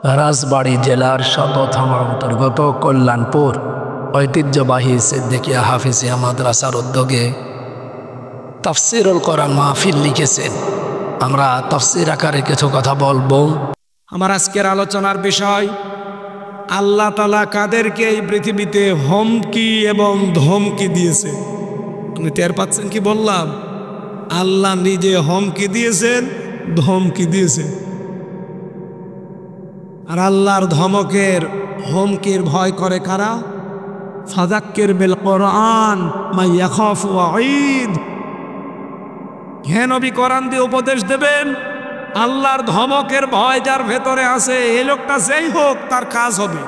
রাজবাড়ী জেলার সদর থানার অন্তর্গত কল্যাণপুর ঐতিহ্যবাহী সিদ্দিকিয়া হাফিজিয়া মাদ্রাসার উদ্যোগে তাফসিরুল কোরআন মাহফিল লিখেছেন। আমরা তাফসির আকারে কিছু কথা বলবো। আমার আজকের আলোচনার বিষয়, আল্লাহ তাআলা কাদেরকে এই পৃথিবীতে হুমকি এবং ধমকি দিয়েছে। আপনি টের পাচ্ছেন কি বললাম? আল্লাহ নিজে হুমকি দিয়েছেন, ধমকি দিয়েছেন। আর আল্লাহর ধমকের হুমকির ভয় করে কারা? ফাযাক্কির বিল কোরআন মা ইয়াখাফু ওয়াঈদ। হে নবী, কোরআন দিয়ে উপদেশ দেবেন, আল্লাহর ধমকের ভয় যার ভেতরে আছে, এই লোকটা যেই হোক তার কাজ হবে।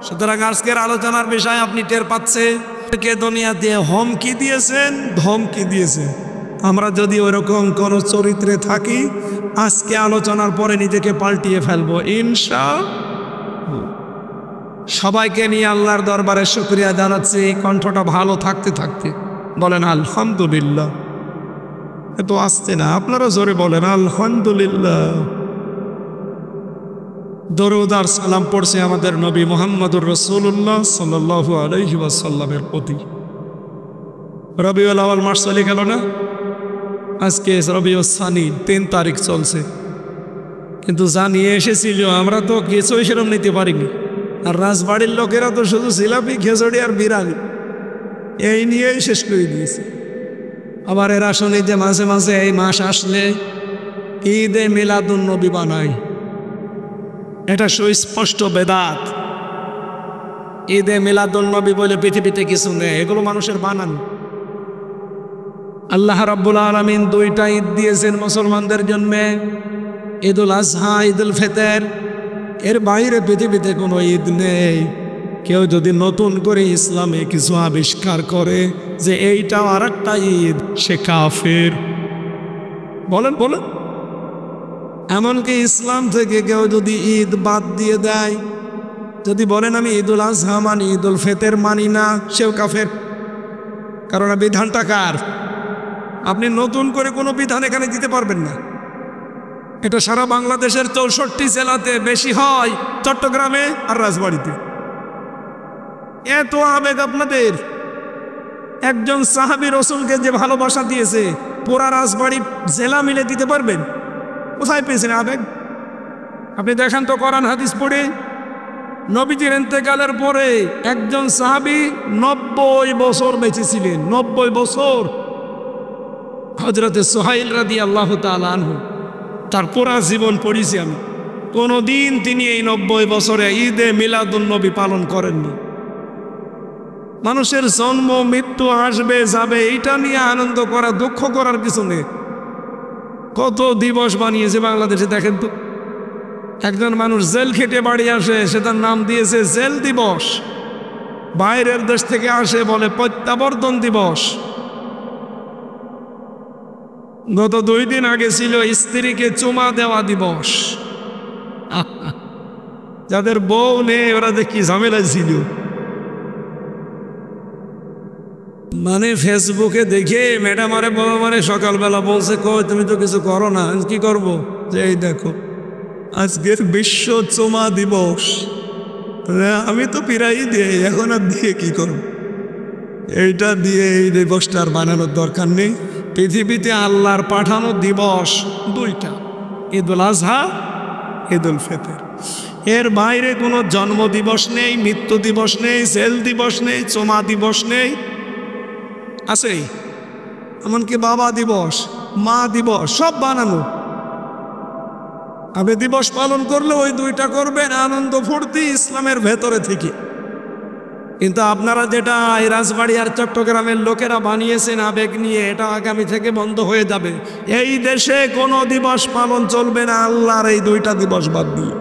সুতরাং আজকের আলোচনার বিষয় আপনি টের পাচ্ছেন, কে দুনিয়া দিয়ে হুমকি দিয়েছেন, ধমকি দিয়েছেন। আমরা যদি ওরকম কোনো চরিত্রে থাকি, আজকে আলোচনার পরে নিজেকে পাল্টিয়ে ফেলবো ইনশাআল্লাহ। সবাইকে নিয়ে আল্লাহর দরবারে শুকরিয়া জানাচ্ছি, কণ্ঠটা ভালো থাকতে থাকতে বলেন আলহামদুলিল্লাহ। এত আসছে না, আপনারা জোরে বলেন আলহামদুলিল্লাহ। দরুদ আর সালাম পড়ছে আমাদের নবী মুহাম্মদুর রাসূলুল্লাহ সাল্লাল্লাহু আলাইহি ওয়াসাল্লামের প্রতি। রবিউল আউয়াল মাস চলে গেল না? আজকে রবিউল সানি 3 তারিখ চলছে, কিন্তু জানিয়ে এসেছিল আমরা তো কিছুই সেরকম নিতে পারিনি। আর রাজবাড়ির লোকেরা তো শুধু জিলাপি, খেজড়ি আর বিরিয়ানি এই নিয়েই শেষ করে দিয়েছে। আবার এরা শুনি যে মাঝে মাঝে এই মাস আসলে ঈদে মিলাদুন নবী বানায়। এটা সুস্পষ্ট বেদাত। ঈদে মিলাদুন নবী বলে পৃথিবীতে কিছু নেই, এগুলো মানুষের বানানো। আল্লাহ রাব্বুল আলামিন 2টা ঈদ দিয়েছেন মুসলমানদের জন্য, ঈদুল আজহা, ঈদুল ফিতর। এর বাইরে পৃথিবীতে কোনো ঈদ নেই। কেউ যদি নতুন করে ইসলামে কিছু আবিষ্কার করে যে এইটাও আর একটা ঈদ, সে কাফের। বলেন বলেন। এমনকি ইসলাম থেকে কেউ যদি ঈদ বাদ দিয়ে দেয়, যদি বলেন আমি ঈদুল আজহা মানি, ঈদুল ফিতর মানি না, সেও কাফের। কারণ বিধানটা কার? আপনি নতুন করে কোনো বিধান এখানে দিতে পারবেন না। এটা সারা বাংলাদেশের 64 জেলাতে বেশি হয়, চট্টগ্রামে আর রাজবাড়িতে। এত আবেগ আপনাদের। একজন সাহাবী রাসূলকে যে ভালোবাসা দিয়েছে, পুরা রাজবাড়ি জেলা মিলে দিতে পারবেন? কোথায় পেয়েছেন আবেগ? আপনি দেখেন তো কোরআন হাদিস পড়ে। নবীজির ইন্তেকালের পরে একজন সাহাবী 90 বছর বেঁচে ছিলেন। 90 বছর। হযরতে সুহাইল রাদিয়াল্লাহু তাআলা আনহু, তার পুরা জীবন পড়েছি আমি। কোনোদিন তিনি এই 90 বছরে ঈদে মিলাদুন নবী পালন করেননি। মানুষের জন্ম মৃত্যু আসবে যাবে, এইটা নিয়ে আনন্দ করা, দুঃখ করার কিছু নেই। কত দিবস বানিয়েছে বাংলাদেশে দেখেন তো। একজন মানুষ জেল খেটে বাড়ি আসে, সেটার নাম দিয়েছে জেল দিবস। বাইরের দেশ থেকে আসে বলে প্রত্যাবর্তন দিবস। গত 2 দিন আগে ছিল স্ত্রীকে চুমা দেওয়া দিবস। যাদের বউ নেই ওরা যে কি ঝামেলা ছিল। মানে ফেসবুকে দেখে ম্যাডাম আরে বাবা মানে সকালবেলা বলছে, কই তুমি তো কিছু করো না। কি করব? যে এই দেখো আজকের বিশ্ব চুমা দিবস। আমি তো পিরাই দিই, এখন আর দিয়ে কি করব? এইটা দিয়ে এই দিবসটা আর বানানোর দরকার নেই। পৃথিবীতে আল্লাহর পাঠানো দিবস 2টা, ঈদুল আজহা, ঈদুল ফিতর। এর বাইরে কোনো জন্ম দিবস নেই, মৃত্যু দিবস নেই, জেল দিবস নেই, চুমা দিবস নেই। আছে এমনকি বাবা দিবস, মা দিবস, সব বানানো। আপনি দিবস পালন করলে ওই 2টা করবেন আনন্দ ফুর্তি ইসলামের ভেতরে থেকে। কিন্তু আপনারা যেটা এই রাজবাড়ি আর চট্টগ্রামের লোকেরা বানিয়েছেন আবেগ নিয়ে, এটা আগামী থেকে বন্ধ হয়ে যাবে। এই দেশে কোনো দিবস পালন চলবে না আল্লাহর এই 2টা দিবস বাদ দিয়ে।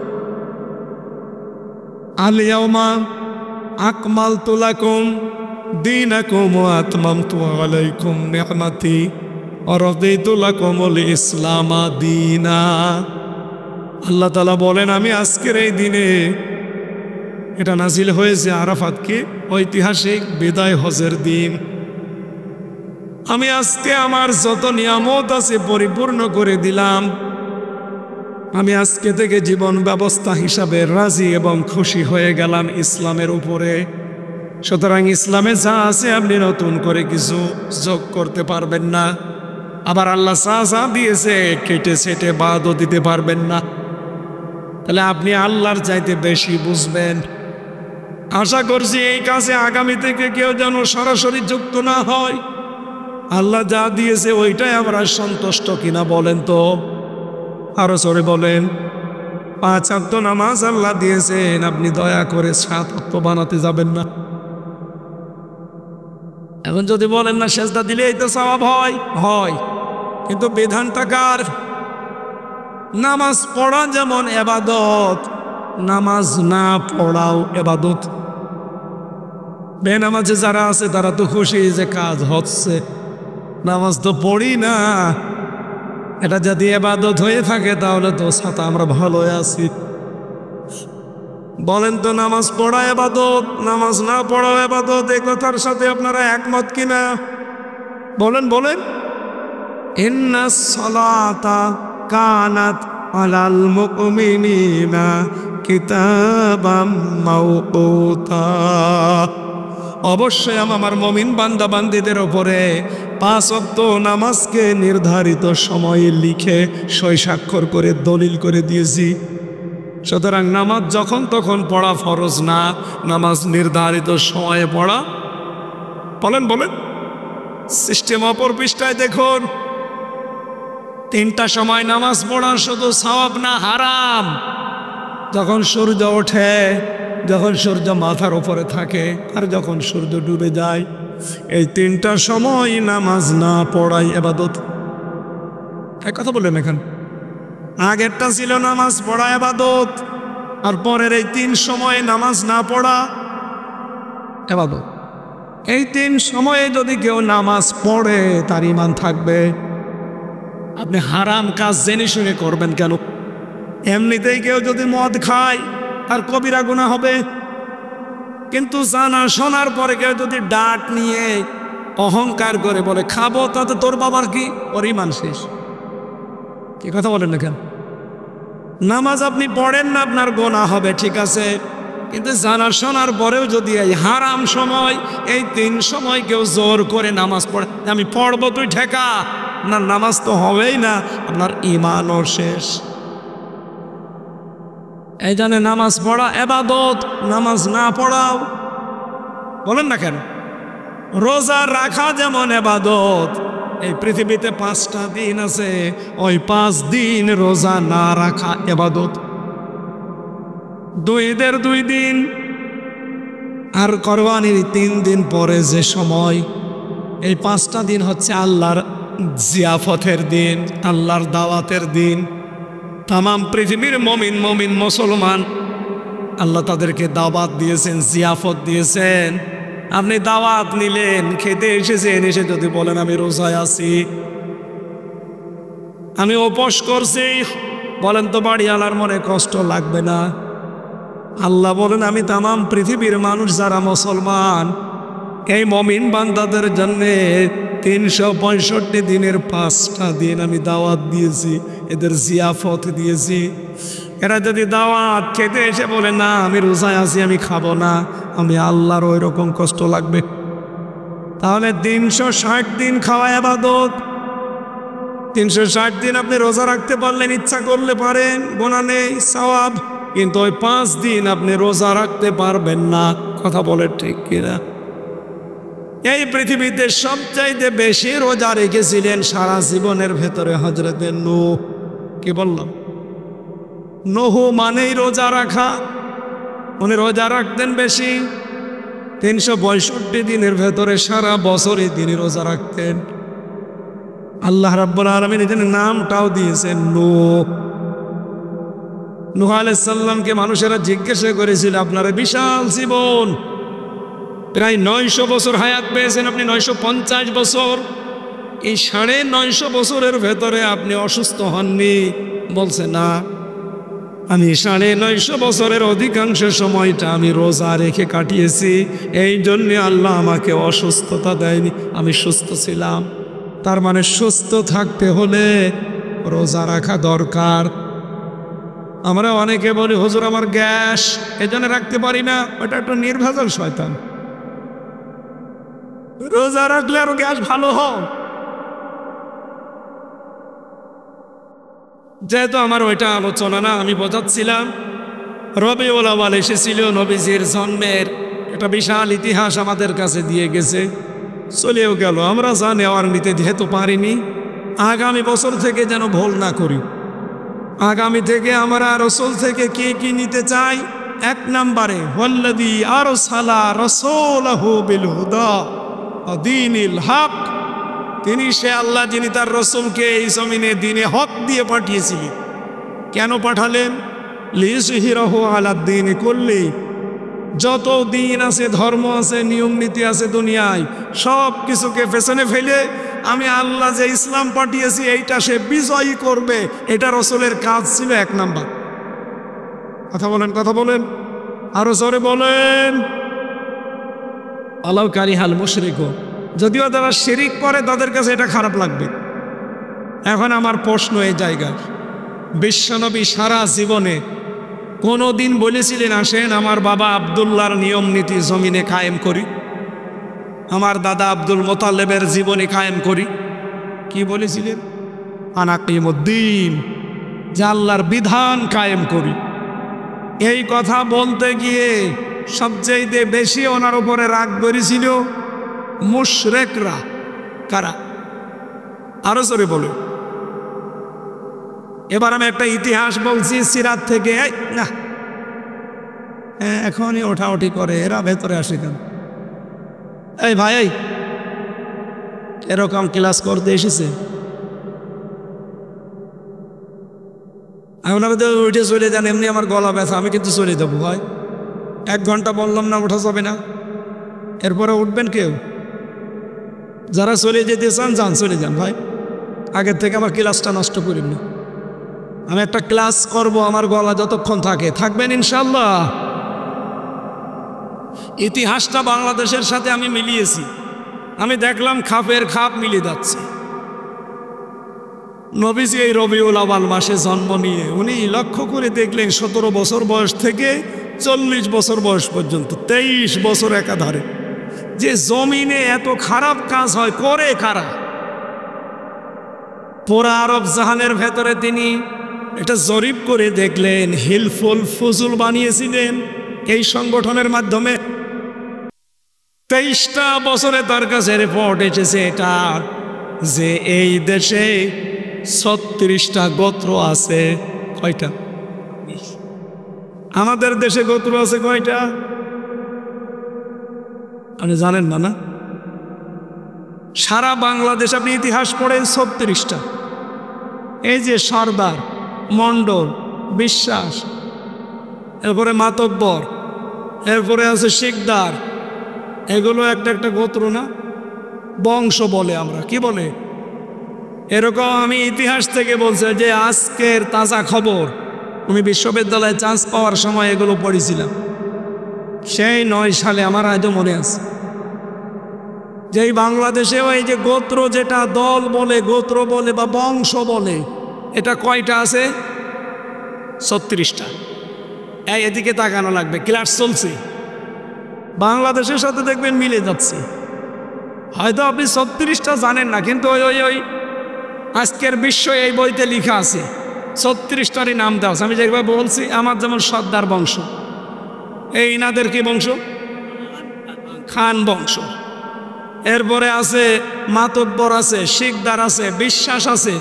আল ইয়াউমা আকমালতু লাকুম দীনাকুম ওয়া আতমামতু আলাইকুম নি'মাতি ওয়া রাদিতু লাকুমুল ইসলাম দীনা। আল্লাহ তাআলা বলেন, আমি আজকের এই দিনে, এটা নাজিল হয়েছে আরাফাতকে, ঐতিহাসিক বিদায় হজের দিন, আমি আজকে আমার যত নিয়ামত আছে পরিপূর্ণ করে দিলাম। আমি আজকে থেকে জীবন ব্যবস্থা হিসাবে রাজি এবং খুশি হয়ে গেলাম ইসলামের উপরে। সুতরাং ইসলামে যা আছে আপনি নতুন করে কিছু যোগ করতে পারবেন না। আবার আল্লাহ যা দিয়েছে কেটে সেটে বাদও দিতে পারবেন না। তাহলে আপনি আল্লাহর চাইতে বেশি বুঝবেন। আশা করছি এই কাজে আগামী থেকে কেউ যেন সরাসরি যুক্ত না হয়। আল্লাহ যা দিয়েছে ওইটাই আমরা সন্তুষ্ট কিনা বলেন তো? আরো জোরে বলেন। 5 ওয়াক্ত নামাজ আল্লাহ দিয়েছেন, আপনি দয়া করে 7 ওয়াক্ত বানাতে যাবেন না। এখন যদি বলেন না সেজদা দিলেই তো সওয়াব হয়, কিন্তু বিধানটা কার? নামাজ পড়া যেমন ইবাদত, নামাজ না পড়াও ইবাদত। বেনামাজে যারা আছে তারা তো খুশি যে কাজ হচ্ছে, নামাজ তো পড়ি না। এটা যদি ইবাদত হয়ে থাকে তাহলে তো সাথে আমরা ভালো আছি। বলেন তো নামাজ পড়া ইবাদত, নামাজ না পড়া ইবাদত, এই কথার সাথে আপনারা একমত কিনা? বলেন। ইন্নাস সালাতা কানাত আলাল মুমিনিনা কিতাবাম মাওকুতা। অবশ্যই আমার মুমিন বান্দা বান্দীদের উপরে 5 ওয়াক্ত নামাজকে নির্ধারিত সময়ে লিখে সই স্বাক্ষর করে দলিল করে দিয়েছি। সুতরাং নামাজ যখন তখন পড়া ফরজ না, নামাজ নির্ধারিত সময়ে পড়া। বলেন। সিস্টেম অপর পৃষ্ঠায় দেখুন, 3টা সময় নামাজ পড়া শুধু সওয়াব না, হারাম। যখন সূর্য ওঠে, যখন সূর্য মাথার উপরে থাকে, আর যখন সূর্য ডুবে যায়, এই 3টা সময় নামাজ না পড়াই ইবাদত। এক কথা বললেন এখানে, আগেরটা ছিল নামাজ পড়া ইবাদত, আর পরের এই 3 সময়ে নামাজ না পড়া ইবাদত। এই 3 সময়ে যদি কেউ নামাজ পড়ে তার ঈমান থাকবে। আপনি হারাম কাজ জেনে শুনে করবেন কেন? এমনিতেই কেউ যদি মদ খায় তার কবিরা গুনাহ হবে, কিন্তু জানা শোনার পরে কেউ যদি ডাক নিয়ে অহংকার করে বলে খাবো, তাতে তোর বাবার কি? ওর ঈমান শেষ। কি কথা বলেন না কেন? নামাজ আপনি পড়েন না, আপনার গুনাহ হবে, ঠিক আছে, কিন্তু জানা শোনার পরেও যদি এই হারাম সময়, এই 3 সময় কেউ জোর করে নামাজ পড়ে, আমি পড়বো, তুই ঠেকা, আপনার নামাজ তো হবেই না, আপনার ঈমানও শেষ। এই জন্য নামাজ পড়া ইবাদত, নামাজ না পড়াও। বলেন না কেন? রোজা রাখা যেমন ইবাদত। এই পৃথিবীতে 5টা দিন আছে, ওই 5 দিন রোজা না রাখা ইবাদত। 2 ঈদের 2 দিন আর কোরবানির 3 দিন পরে যে সময়, এই 5টা দিন হচ্ছে আল্লাহর জিয়াফতের দিন, আল্লাহর দাওয়াতের দিন। তামাম পৃথিবীর মুমিন মুসলমান আল্লাহ তাদেরকে দাওয়াত দিয়েছেন, জিয়াফত দিয়েছেন। আপনি দাওয়াত নিলেন, খেতে এসেছেন, এসে যদি বলেন আমি রোজায় আছি, আমি উপোস করছি, বলেন তো বাড়িওয়ালার মনে কষ্ট লাগবে না? আল্লাহ বলেন আমি তামাম পৃথিবীর মানুষ যারা মুসলমান, এই মুমিন বান্দাদের জন্যে 365 দিনের 5টা দিন আমি দাওয়াত দিয়েছি, এদের জিয়াফত দিয়েছি। এরা যদি দাওয়াত খেতে এসে বলে না আমি রোজায় আছি, আমি খাবো না, আমি আল্লাহর ওই রকম কষ্ট লাগবে। তাহলে 360 দিন খাওয়া ইবাদত। 360 দিন আপনি রোজা রাখতে পারলেন, ইচ্ছা করলে পারেন, গুনাহ নেই, সওয়াব। কিন্তু ওই 5 দিন আপনি রোজা রাখতে পারবেন না। কথা বলে ঠিক কিনা? এই পৃথিবীতে সবচাইতে বেশি রোজা রেখেছিলেন সারা জীবনের ভেতরে হযরতে নূহ। কি বললাম? নূহ মানেই রোজা রাখা। উনি রোজা রাখতেন বেশি, 362 দিনের ভেতরে সারা বছরই তিনি রোজা রাখতেন। আল্লাহ রাব্বুল আলামিন এর নামটাও দিয়েছেন নূহ। নূহ আলাইহিস সালামকে মানুষেরা জিজ্ঞাসা করেছিল আপনার বিশাল জীবন, প্রায় 900 বছর হায়াত পেয়েছেন আপনি, 950 বছর, এই 950 বছরের ভেতরে আপনি অসুস্থ হননি? বলছে না, আমি 950 বছরের অধিকাংশ সময়টা আমি রোজা রেখে কাটিয়েছি, এই জন্য আল্লাহ আমাকে অসুস্থতা দেয়নি, আমি সুস্থ ছিলাম। তার মানে সুস্থ থাকতে হলে রোজা রাখা দরকার। আমরা অনেকে বলি হুজুর আমার গ্যাস, এজন্য রাখতে পারি না। ওটা একটা নির্ভেজাল শয়তান। রোজা রাখলে আরো গ্যাস ভালো হয়। যেহেতু আমার ওইটা আলোচনা না, আমি বোঝাচ্ছিলাম রবিউল আউয়াল এসেছিল, নবীজির জন্মের একটা বিশাল ইতিহাস আমাদের কাছে দিয়ে গেছে, চলেও গেল। আমরা যা নেওয়ার নিতে যেহেতু পারিনি, আগামী বছর থেকে যেন ভুল না করি। আগামী থেকে আমরা রাসূল থেকে কি কি নিতে চাই? 1 নম্বরে ওয়াল্লাযী আরসালা রাসূলাহু বিল হুদা ওয়া দীনিল হক। তিনি সে আল্লাহ যিনি তার রাসূলকে এই জমিনে দ্বীনে হক দিয়ে পাঠিয়েছিলেন। কেন পাঠালেন? লিইয়ুযহিরাহু আলাদ দীনি কুল্লি। যত দিন আছে, ধর্ম আছে, নিয়ম নীতি আছে দুনিয়ায়, সব কিছুকে পেছনে ফেলে আমি আল্লাহ যে ইসলাম পাঠিয়েছি এইটা সে বিজয়ী করবে। এটা রাসূলের কাজ ছিল 1 নাম্বার। কথা বলেন, কথা বলেন, আরো জোরে বলেন। আল্লাহু কারিহাল মুশরিকুন। যদিও যারা শিরিক করে তাদের কাছে এটা খারাপ লাগবে। এখন আমার প্রশ্ন এই জায়গায়, বিশ্বনবী সারা জীবনে কোনো দিন বলেছিলেন আসেন আমার বাবা আব্দুল্লাহর নিয়ম নীতি জমিনে কায়েম করি, আমার দাদা আব্দুল মোতালেবের জীবনে কায়েম করি? কি বলেছিলেন? আনাকিমুদ্দিন, যে আল্লাহর বিধান কায়েম করি। এই কথা বলতে গিয়ে সবচেয়ে বেশি ওনার উপরে রাগ করেছিল মুশরিকরা। কারা? আরো জোরে বলো। এবার আমি একটা ইতিহাস বলছি সিরাত থেকে। না এখনই ওঠাউঠি করে, এরা ভেতরে আসে কেন? এই ভাই, এরকম ক্লাস করতে এসেছে? আমি উঠে চলে যান, এমনি আমার গলা ব্যথা, আমি কিন্তু চলে যাবো ভাই। 1 ঘন্টা বললাম না ওঠা যাবে না, এরপরে উঠবেন কেউ? যারা চলে যেতে চান যান, চলে যান ভাই। আগের থেকে আমার ক্লাসটা নষ্ট করেন না। আমি একটা ক্লাস করব, আমার গলা যতক্ষণ থাকে থাকবেন ইনশাল্লাহ। ইতিহাসটা বাংলাদেশের সাথে আমি মিলিয়েছি, আমি দেখলাম খাপের খাপ মিলে যাচ্ছে। নবীজি এই রবিউল আউয়াল মাসে জন্ম নিয়ে উনি লক্ষ্য করে দেখলেন 17 বছর বয়স থেকে 40 বছর বয়স পর্যন্ত 23 বছর একাধারে যে জমিনে এত খারাপ কাজ হয় করে কারা? পুরা আরব জাহানের ভেতরে তিনি এটা জরিপ করে দেখলেন, হিলফুল ফুজুল বানিয়েছিলেন এই সংগঠনের মাধ্যমে। 23টা বছরে তার কাছে রিপোর্ট এসেছে এটা যে এই দেশে 36টা গোত্র আছে। কয়টা? আমাদের দেশে গোত্র আছে কয়টা আপনি জানেন না? না, সারা বাংলাদেশ আপনি ইতিহাস পড়েন 36টা। এই যে সরদার, মণ্ডল, বিশ্বাস, এরপরে মাতব্বর, এরপরে আছে শিকদার, এগুলো একটা একটা গোত্র না? বংশ বলে আমরা, কি বলে? এরকম আমি ইতিহাস থেকে বলছি যে আজকের তাজা খবর, আমি বিশ্ববিদ্যালয়ে চান্স পাওয়ার সময় এগুলো পড়েছিলাম সেই 9 সালে, আমার আজও মনে আছে। যেই বাংলাদেশেও এই যে গোত্র, যেটা দল বলে, গোত্র বলে বা বংশ বলে, এটা কয়টা আছে? 36টা। এদিকে তাকানো লাগবে, ক্লাস চলছে, বাংলাদেশের সাথে দেখবেন মিলে যাচ্ছে। হয়তো আপনি 36টা জানেন না, কিন্তু ওই আজকের বিশ্ব এই বইতে লেখা আছে 36টারই নাম দেওয়া আছে। আমি যেভাবে বলছি, আমার যেমন সর্দার বংশ, এই ইনাদের কি বংশ? খান বংশ। এরপরে আছে মাতব্বর আছে, শিকদার আছে, বিশ্বাস আছে,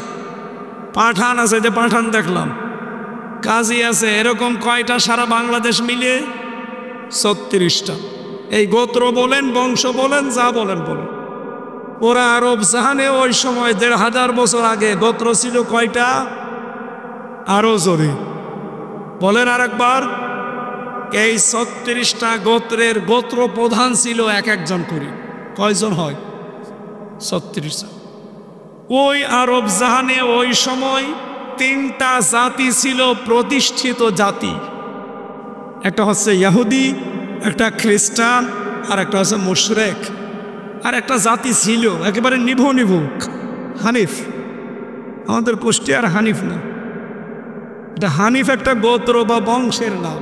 পাঠান আছে, যে পাঠান দেখলাম, কাজী আছে। এরকম কয়টা সারা বাংলাদেশ মিলে? 36টা। এই গোত্র বলেন, বংশ বলেন, যা বলেন বলেন। ওরা আরব জাহানে ওই সময় 1500 বছর আগে গোত্র ছিল কয়টা? আরো জোরে বলেন আরেকবার। এই 36টা গোত্রের গোত্র প্রধান ছিল এক একজন করে। কয়জন হয়? 36 জন। ওই আরব জাহানে ওই সময় 3টা জাতি ছিল প্রতিষ্ঠিত জাতি। একটা হচ্ছে ইহুদি, একটা খ্রিস্টান, আর একটা হচ্ছে মুশরিক। আর একটা জাতি ছিল একেবারে নিভু হানিফ। আমাদের কুষ্টিয়ার হানিফ না, এটা হানিফ একটা গোত্র বা বংশের নাম।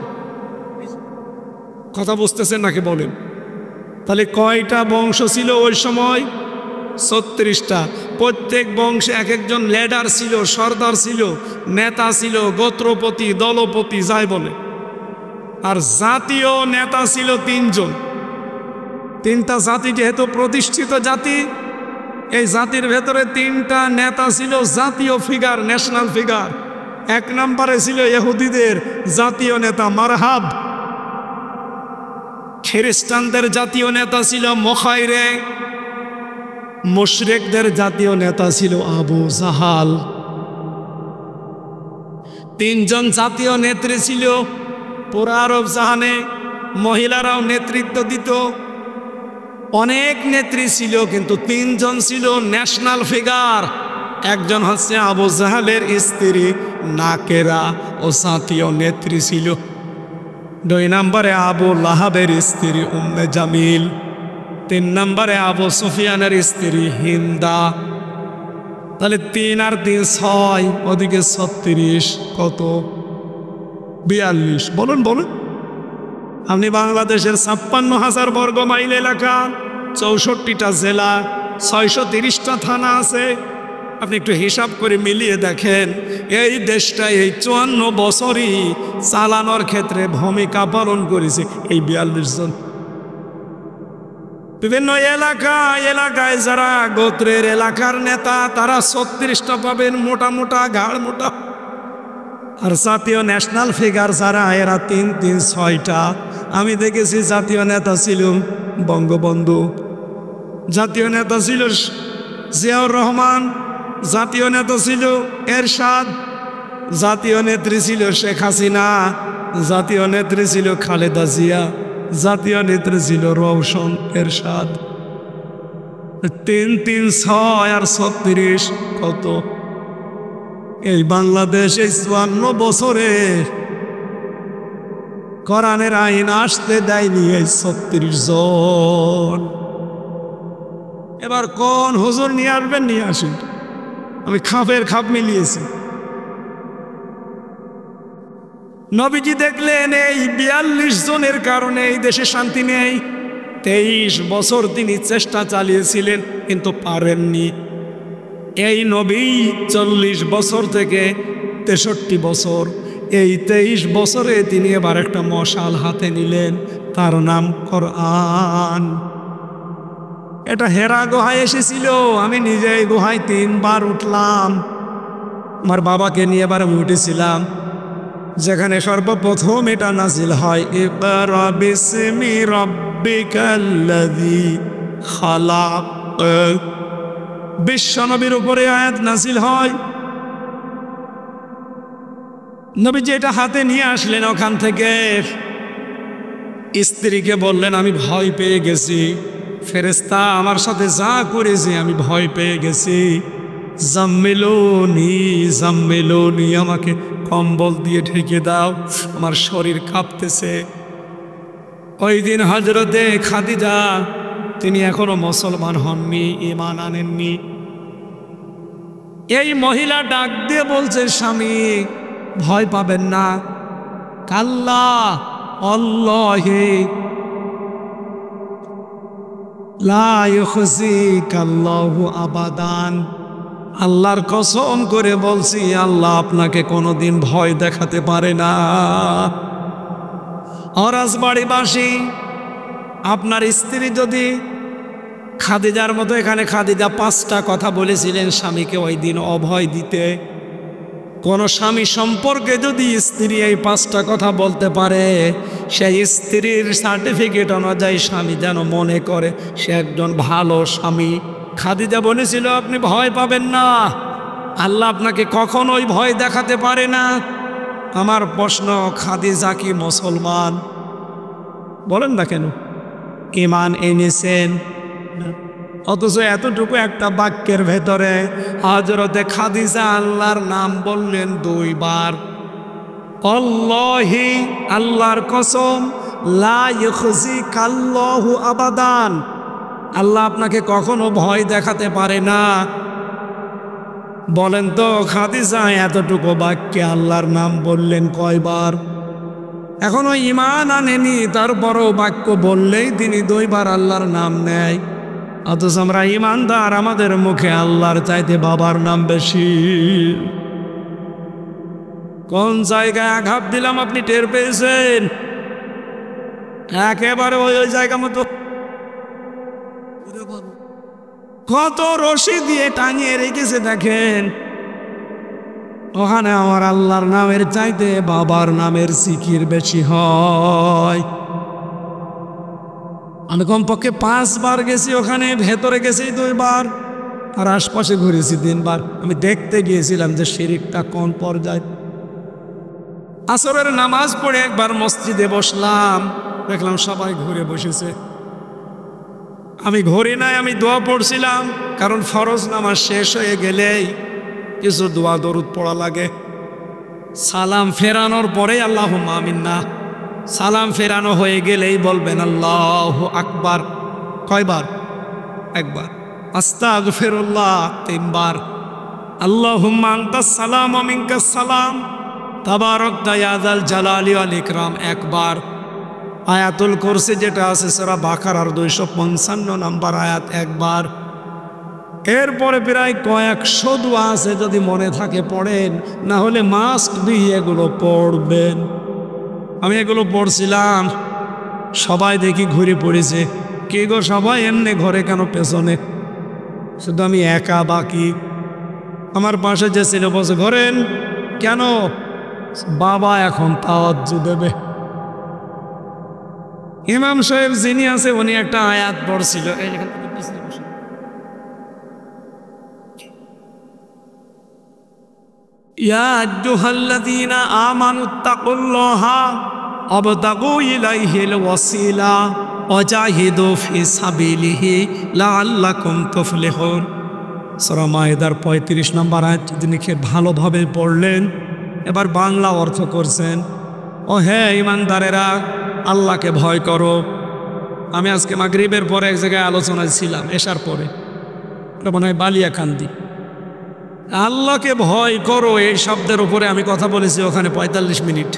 কথা বুঝতেছেন নাকি বলেন? তাহলে কয়টা বংশ ছিল ওই সময়? 36টা। প্রত্যেক বংশে এক একজন লিডার ছিল, সর্দার ছিল, নেতা ছিল, গোত্রপতি, দলপতি যাই বলে। আর জাতীয় নেতা ছিল 3 জন। 3টা জাতি যেহেতু প্রতিষ্ঠিত জাতি, এই জাতির ভেতরে 3টা নেতা ছিল জাতীয় ফিগার, ন্যাশনাল ফিগার। 1 নম্বরে ছিল ইহুদিদের জাতীয় নেতা মারহাব। খ্রিস্টানদের জাতীয় নেতা ছিল মুখাইরে। মুশরিকদের জাতীয় নেতা ছিল আবু জাহাল। 3 জন জাতীয় নেত্রী ছিল। পুরা আরব জাহানে মহিলারাও নেতৃত্ব দিত, অনেক নেত্রী ছিল, কিন্তু 3 জন ছিল ন্যাশনাল ফিগার। একজন হচ্ছে আবু জাহালের স্ত্রী নাকেরা, ও জাতীয় নেত্রী ছিল। 2 নম্বরে আবু লাহাবের স্ত্রী উম্মে জামিল। 3 নম্বরে আবু সুফিয়ানের স্ত্রী হিন্দা। তাহলে 3 আর 3 6, ওদিকে 36, কত? 42। বলুন বলুন। আপনি বাংলাদেশের 56,000 বর্গ মাইল এলাকা, 64টা জেলা, 630টা থানা আছে। আপনি একটু হিসাব করে মিলিয়ে দেখেন, এই দেশটা এই 54 বছরই চালানোর ক্ষেত্রে ভূমিকা পালন করেছে এই 42 জন। বিভিন্ন এলাকায় যারা গোত্রের এলাকার নেতা, তারা 36টা পাবেন, মোটা মোটা, ঘাড় মোটা। আর জাতীয় ন্যাশনাল ফিগার যারা, এরা 3 3 6টা। আমি দেখেছি জাতীয় নেতা ছিল বঙ্গবন্ধু, জাতীয় নেতা ছিল জিয়াউর রহমান, জাতীয় নেতা ছিল এরশাদ, জাতীয় নেত্রী ছিল শেখ হাসিনা, জাতীয় নেত্রী ছিল খালেদা জিয়া, জাতীয় নেত্রী ছিল রওশন এরশাদ। 3 3 6 আর 36, কত? এই বাংলাদেশ এই 54 বছরে কোরআনের আইন আসতে দেয়নি এই 36 জন। এবার কোন হুজুর নিয়ে আসবেন, নিয়ে আসেন। আমি খাপের খাপ মিলিয়েছি। নবীজি দেখলেন এই 42 জনের কারণে এই দেশে শান্তি নেই। 23 বছর তিনি চেষ্টা চালিয়েছিলেন, কিন্তু পারেননি। এই নবী 40 বছর থেকে 63 বছর, এই 23 বছরে তিনি এবার একটা মশাল হাতে নিলেন, তার নাম কোরআন। এটা হেরা গুহায় এসেছিল। আমি নিজে এই গুহায় 3 বার উঠলাম। আমার বাবাকে নিয়ে এবার আমি উঠেছিলাম, যেখানে সর্বপ্রথম এটা নাজিল হয়, ইকরা বিসমি রাব্বিকাল্লাযী খালাক। বিশ্বনবীর উপরে আয়াত নাজিল হয়। নবীজি এটা হাতে নিয়ে আসলেন, ওখান থেকে স্ত্রীকে বললেন, আমি ভয় পেয়ে গেছি, ফেরেশতা আমার সাথে যা করেছে আমি ভয় পেয়ে গেছি, জাম্মিলুনি জাম্মিলুনি, আমাকে কম্বল দিয়ে ঢেকে দাও, আমার শরীর কাঁপতেছে। ওই দিন হযরতে খাদিজা, তিনি এখনো মুসলমান হননি, ঈমান আনেননি। এই মহিলা ডাক দিয়ে বলছে, স্বামী ভয় পাবেন না, কাল্লা আল্লাহি লা ইউখজিকাল্লাহু আবাদান। আল্লাহর কসম করে বলছি, আল্লাহ আপনাকে কোনোদিন ভয় দেখাতে পারে না। রাজবাড়িবাসী, আপনার স্ত্রী যদি খাদিজার মতো, এখানে খাদিজা 5টা কথা বলেছিলেন স্বামীকে ওই দিন অভয় দিতে। কোন স্বামী সম্পর্কে যদি স্ত্রী এই 5টা কথা বলতে পারে, সেই স্ত্রীর সার্টিফিকেট অনুযায়ী স্বামী যেন মনে করে সে একজন ভালো স্বামী। খাদিজা বলেছিল, আপনি ভয় পাবেন না, আল্লাহ আপনাকে কখনোই ভয় দেখাতে পারে না। আমার প্রশ্ন, খাদিজা কি মুসলমান? বলেন না কেন? ঈমান এনেছেন? অথচ এতটুকু একটা বাক্যের ভেতরে হযরতে খাদিজা আল্লাহর নাম বললেন 2 বার। আল্লাহি, আল্লাহর কসম, লা ইউখজিকাল্লাহু আবাদান, আল্লাহ আপনাকে কখনো ভয় দেখাতে পারে না। বলেন তো খাদিজা এতটুকু বাক্যে আল্লাহর নাম বললেন কয়বার? এখনো ঈমান আনেনি, তারপরও বাক্য বললেই তিনি 2 বার আল্লাহর নাম নেয়। অথচ আমরা ঈমানদার, আমাদের মুখে আল্লাহর চাইতে বাবার নাম বেশি। কোন জায়গায় আঘাত দিলাম আপনি টের পেয়েছেন? একেবারে ওই জায়গা মতো কত রশি দিয়ে টাঙিয়ে রেখেছে দেখেন। ওখানে আমার আল্লাহর নামের চাইতে বাবার নামের জিকির বেশি হয়। আমি কমপক্ষে 5 বার গেছি ওখানে, ভেতরে গেছি 2 বার, আর আশপাশে ঘুরেছি 3 বার। আমি দেখতে গিয়েছিলাম যে শিরিকটা কোন পর্যায়ে। আসরের নামাজ পড়ে একবার মসজিদে বসলাম, দেখলাম সবাই ঘুরে বসেছে। আমি ঘুরি নাই, আমি দোয়া পড়ছিলাম, কারণ ফরজ নামাজ শেষ হয়ে গেলেই কিছু দোয়া দরুদ পড়া লাগে। সালাম ফেরানোর পরে আল্লাহুম্মা আমিন না, সালাম ফেরানো হয়ে গেলেই বলবেন আল্লাহু আকবার। কয়বার? 1 বার। আস্তাগফিরুল্লাহ 3 বার। আল্লাহুম্মা আনতাস সালাম ওয়া মিনকাস সালাম তাবারাকতা ইয়া যাল জালালি ওয়াল ইকরাম 1 বার। আয়াতুল কুরসি যেটা আছে সূরা বাকারার 255 নম্বর আয়াত 1 বার। এরপরে প্রায় কয়েকশো দোয়া আছে, যদি মনে থাকে পড়েন, না হলে মাস্ট বি এগুলো পড়বেন। আমি এগুলো পড়ছিলাম, সবাই দেখি ঘুরে পড়েছে। কে গো সবাই এমনি ঘরে কেন পেছনে? শুধু আমি একা বাকি। আমার পাশে যে ছিল বসে, ঘরেন কেন? বাবা এখন তাওয়াজ্জু দেবে। ইমাম সাহেব যিনি আছে উনি একটা আয়াত পড়ছিল, ইয়া আইয়ুহাল্লাযীনা আমানুত্তাকুল্লাহা ওয়াবতাগু ইলাইহিল ওয়াসিলা ওয়াজাহিদু ফি সাবিলিহি লাআল্লাকুম তুফলিহুন। সূরা মায়েদার 35 নম্বর আয়াত যিনি ভালোভাবে পড়লেন, এবার বাংলা অর্থ করছেন, ও হে ঈমানদারেরা, আল্লাহকে ভয় করো। আমি আজকে মাগরিবের পরে এক জায়গায় আলোচনায় ছিলাম, এশার পরে, এটা মনে হয় বালিয়াকান্দি। আল্লাহকে ভয় করো এই শব্দের উপরে আমি কথা বলেছি ওখানে 45 মিনিট,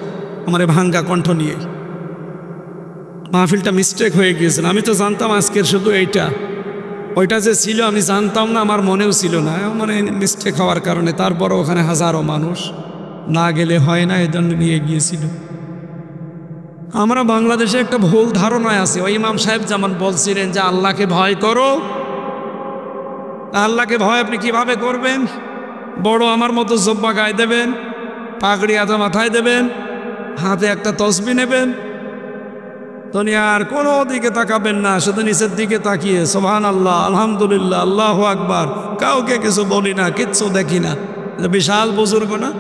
আমার ভাঙ্গা কণ্ঠ নিয়ে। মাহফিলটা মিস্টেক হয়ে গিয়েছিল। আমি তো জানতাম আজকের শুধু এইটা, ওইটা যে ছিল আমি জানতাম না, আমার মনেও ছিল না, মানে মিস্টেক হওয়ার কারণে। তারপরও ওখানে হাজারো মানুষ, না গেলে হয় না, এই জন্য নিয়ে গিয়েছিল। আমরা বাংলাদেশে একটা ভুল ধারণায় আছি। ওই ইমাম সাহেব যেমন বলছিলেন যে আল্লাহকে ভয় করো, আল্লাহকে ভয় আপনি কিভাবে করবেন? বড় আমার মতো জব্বা গায়ে দেবেন, পাগড়ি আধা মাথায় দেবেন, হাতে একটা তসবি নেবেন, দুনিয়ার কোনো দিকে তাকাবেন না, শুধু নিচের দিকে তাকিয়ে সুবহানাল্লাহ, আলহামদুলিল্লাহ, আল্লাহু আকবার, কাউকে কিছু বলি না, কিচ্ছু দেখি না। বিশাল বুজুর্গ না?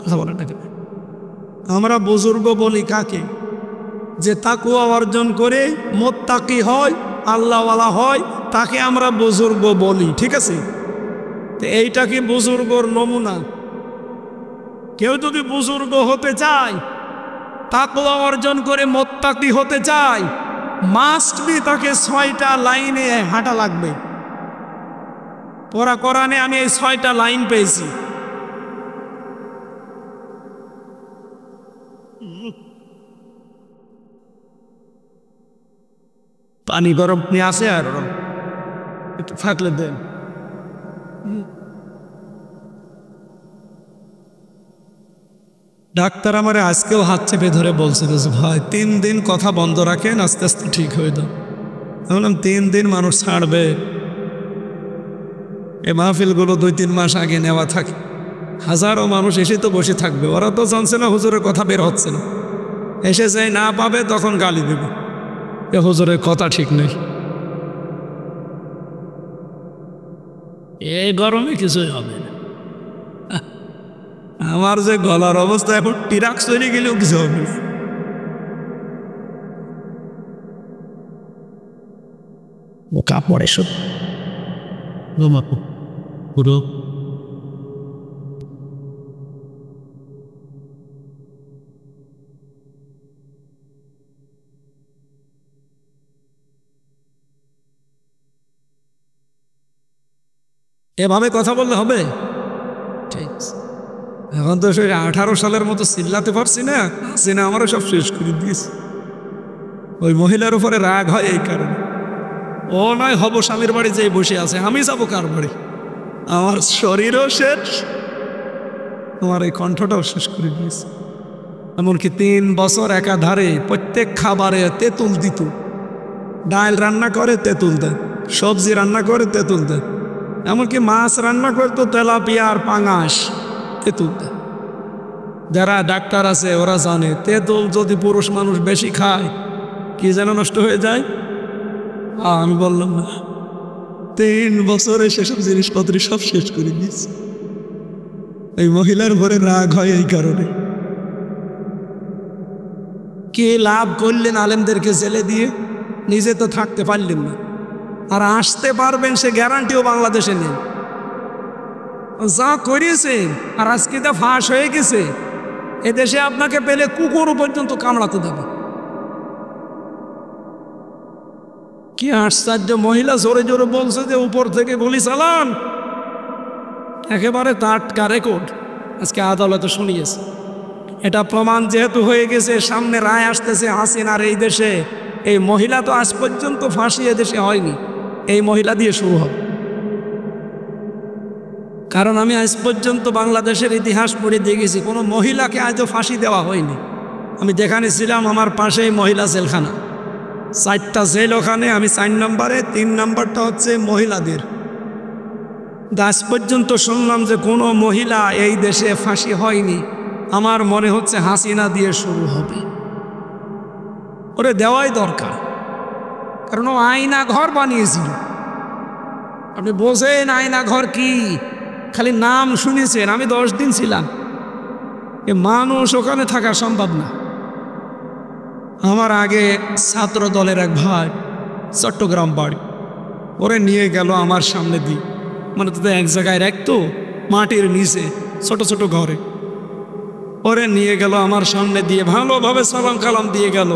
কথা বলেন না কেন? আমরা বুজুর্গ বলি কাকে? যে তাকওয়া অর্জন করে মুত্তাকি হয়, আল্লাহওয়ালা হয়, তাকে আমরা বুজুর্গ বলি। ঠিক আছে? তো এইটা কি বুজুর্গর নমুনা? কেউ যদি বুজুর্গ হতে চায়, তাকওয়া অর্জন করে মুত্তাকি হতে চায়, মাস্ট বি তাকে 6টা লাইনে হাঁটা লাগবে। পড়া কোরআনে আমি এই 6টা লাইন পেয়েছি। পানি গরম নিয়ে আসে আর একটু থাকলে দেন। ডাক্তার আমারে আজকেও হাত চেপে ধরে বলছিল যে ভাই 3 দিন কথা বন্ধ রাখেন, আস্তে আস্তে ঠিক হয়ে যাও। আমি বললাম 3 দিন মানুষ ছাড়বে? এই মাহফিলগুলো 2-3 মাস আগে নেওয়া থাকে, হাজারো মানুষ এসে তো বসে থাকবে। ওরা তো জানছে না হুজুরের কথা বের হচ্ছে না, এসে যাই না পাবে তখন গালি দেবে, এ হুজুরের কথা ঠিক নেই। এই গরমে কিছুই হবে না। আমার যে গলার অবস্থা এখন টিরাক চলে গেলেও কিছু হবে না। ও কাপড়ে সব পুরো এভাবে কথা বললে হবে? ঠিক আছে। এখন তো সেই 18 সালের মতো চিল্লাতে পারছি না, সিনা আমারও সব শেষ করে দিয়েছে। ওই মহিলার উপরে রাগ হয় এই কারণে, ও নয় হব স্বামীর বাড়ি যেই বসে আছে, আমি যাবো কার বাড়ি? আমার শরীরও শেষ, তোমার এই কণ্ঠটাও শেষ করে দিয়েছে। এমনকি 3 বছর একাধারে প্রত্যেক খাবারে তেঁতুল দিত। ডাল রান্না করে তেঁতুল দেয়, সবজি রান্না করে তেঁতুল দেয়, এমনকি মাছ রান্না করতো তেলাপিয়া আর পাঙাশ, তেঁতুল দেয়। যারা ডাক্তার আছে ওরা জানে তেঁতুল যদি পুরুষ মানুষ বেশি খায় কি যেন নষ্ট হয়ে যায়। আমি বললাম না, 3 বছরে সেসব জিনিসপত্র সব শেষ করে দিয়েছে। এই মহিলার ঘরে রাগ হয় এই কারণে। কি লাভ করলেন আলেমদেরকে জেলে দিয়ে? নিজে তো থাকতে পারলেন না, আর আসতে পারবেন সে গ্যারান্টিও বাংলাদেশে নেই। যা করিয়েছেন আর আজকে তা ফাঁস হয়ে গেছে, এদেশে আপনাকে পেলে কুকুর পর্যন্ত কামড়াতে দেবে। কি আশ্চর্য! মহিলা জোরে জোরে বলছে যে উপর থেকে গুলি চালান, একেবারে টাটকা রেকর্ড আজকে আদালতে শুনিয়েছে। এটা প্রমাণ যেহেতু হয়ে গেছে, সামনে রায় আসতেছে হাসিনার এই দেশে, এই মহিলা তো আজ পর্যন্ত ফাঁসি এদেশে হয়নি, এই মহিলা দিয়ে শুরু হবে। কারণ আমি আজ পর্যন্ত বাংলাদেশের ইতিহাস পড়ে দেখেছি কোনো মহিলাকে আজও ফাঁসি দেওয়া হয়নি। আমি যেখানে ছিলাম আমার পাশেই মহিলা জেলখানা, 4টা জেল ওখানে, আমি 4 নম্বরে, 3 নম্বরটা হচ্ছে মহিলাদের। আজ পর্যন্ত শুনলাম যে কোনো মহিলা এই দেশে ফাঁসি হয়নি। আমার মনে হচ্ছে হাসিনা দিয়ে শুরু হবে। ওরে দেওয়াই দরকার, কারণ ও আয়না ঘর বানিয়েছিল। আপনি বোঝেন আয়না ঘর কি? খালি নাম শুনেছেন, আমি 10 দিন ছিলাম, এ মানুষ ওখানে থাকা সম্ভব না। আমার আগে ছাত্র দলের এক ভাই, চট্টগ্রাম বাড়ি, ওরে নিয়ে গেল আমার সামনে দিয়ে, মানে তো এক জায়গায় রাখতো মাটির নিচে ছোট ছোট ঘরে, ওরে নিয়ে গেল আমার সামনে দিয়ে, ভালোভাবে সালাম কালাম দিয়ে গেল।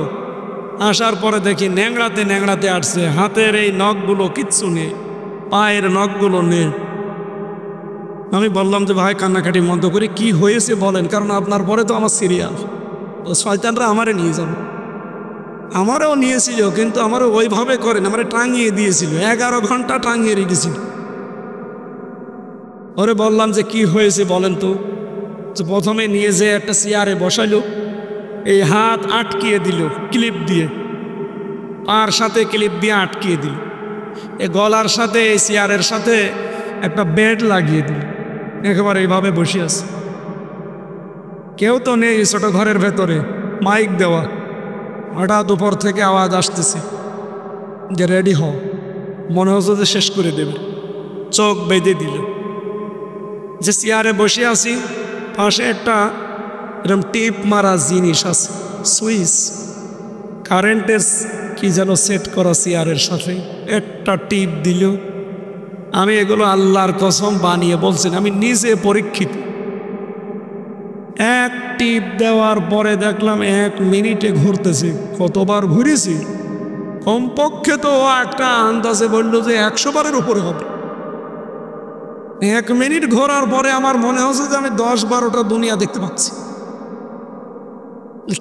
আসার পরে দেখি ন্যাংড়াতে ন্যাংড়াতে আসছে, হাতের এই নখগুলো কিচ্ছু নেই, পায়ের নখগুলো নেই। আমি বললাম যে ভাই কান্নাকাটি বন্ধ করে কি হয়েছে বলেন, কারণ আপনার পরে তো আমার সিরিয়াল, ও শয়তানরা আমারে নিয়ে যাবে। আমারও নিয়েছিল, কিন্তু আমারও ওইভাবে করেন, আমারে টাঙিয়ে দিয়েছিল, 11 ঘন্টা টাঙিয়ে রেখেছিল। ওরে বললাম যে কি হয়েছে বলেন তো। প্রথমে নিয়ে যেয়ে একটা চেয়ারে বসাইলো, এই হাত আটকিয়ে দিল ক্লিপ দিয়ে, আর সাথে ক্লিপ দিয়ে আটকিয়ে দিল, এই গলার সাথে এই চেয়ারের সাথে একটা বেড লাগিয়ে দিল, একেবারে এইভাবে বসে আছে। কেউ তো নেই ছোট ঘরের ভেতরে, মাইক দেওয়া। হঠাৎ উপর থেকে আওয়াজ আসতেছে যে রেডি হও, মনে হচ্ছে যে শেষ করে দেবে। চোখ বেঁধে দিল, যে চেয়ারে বসে আছি, পাশে একটা এরকম টিপ মারা জিনিস আছে, সুইচ, কারেন্টের কি যেন সেট করা চেয়ারের সাথে একটা টিপ দিল। আমি এগুলো আল্লাহর কসম বানিয়ে বলছেন, আমি নিজে পরীক্ষিত। এক টিপ দেওয়ার পরে দেখলাম 1 মিনিটে ঘুরতেছে। কতবার ঘুরেছি? কমপক্ষে তো একটা আন্দাজে বললো যে 100 বারের উপরে হবে। 1 মিনিট ঘোরার পরে আমার মনে হচ্ছে যে আমি 10-12টা দুনিয়া দেখতে পাচ্ছি।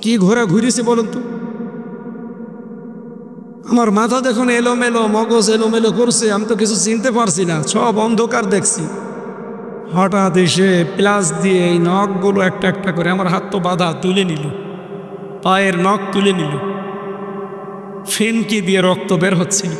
কি ঘুরেছি বলুন তো? আমার মাথা দেখুন এলোমেলো, মগজ এলোমেলো করছে, আমি তো কিছু চিনতে পারছি না, সব অন্ধকার দেখছি। হঠাৎ এসে প্লাস দিয়ে এই নখগুলো একটা একটা করে, আমার হাত তো বাঁধা, তুলে নিল, পায়ের নখ তুলে নিল, ফিনকি দিয়ে রক্ত বের হচ্ছিল।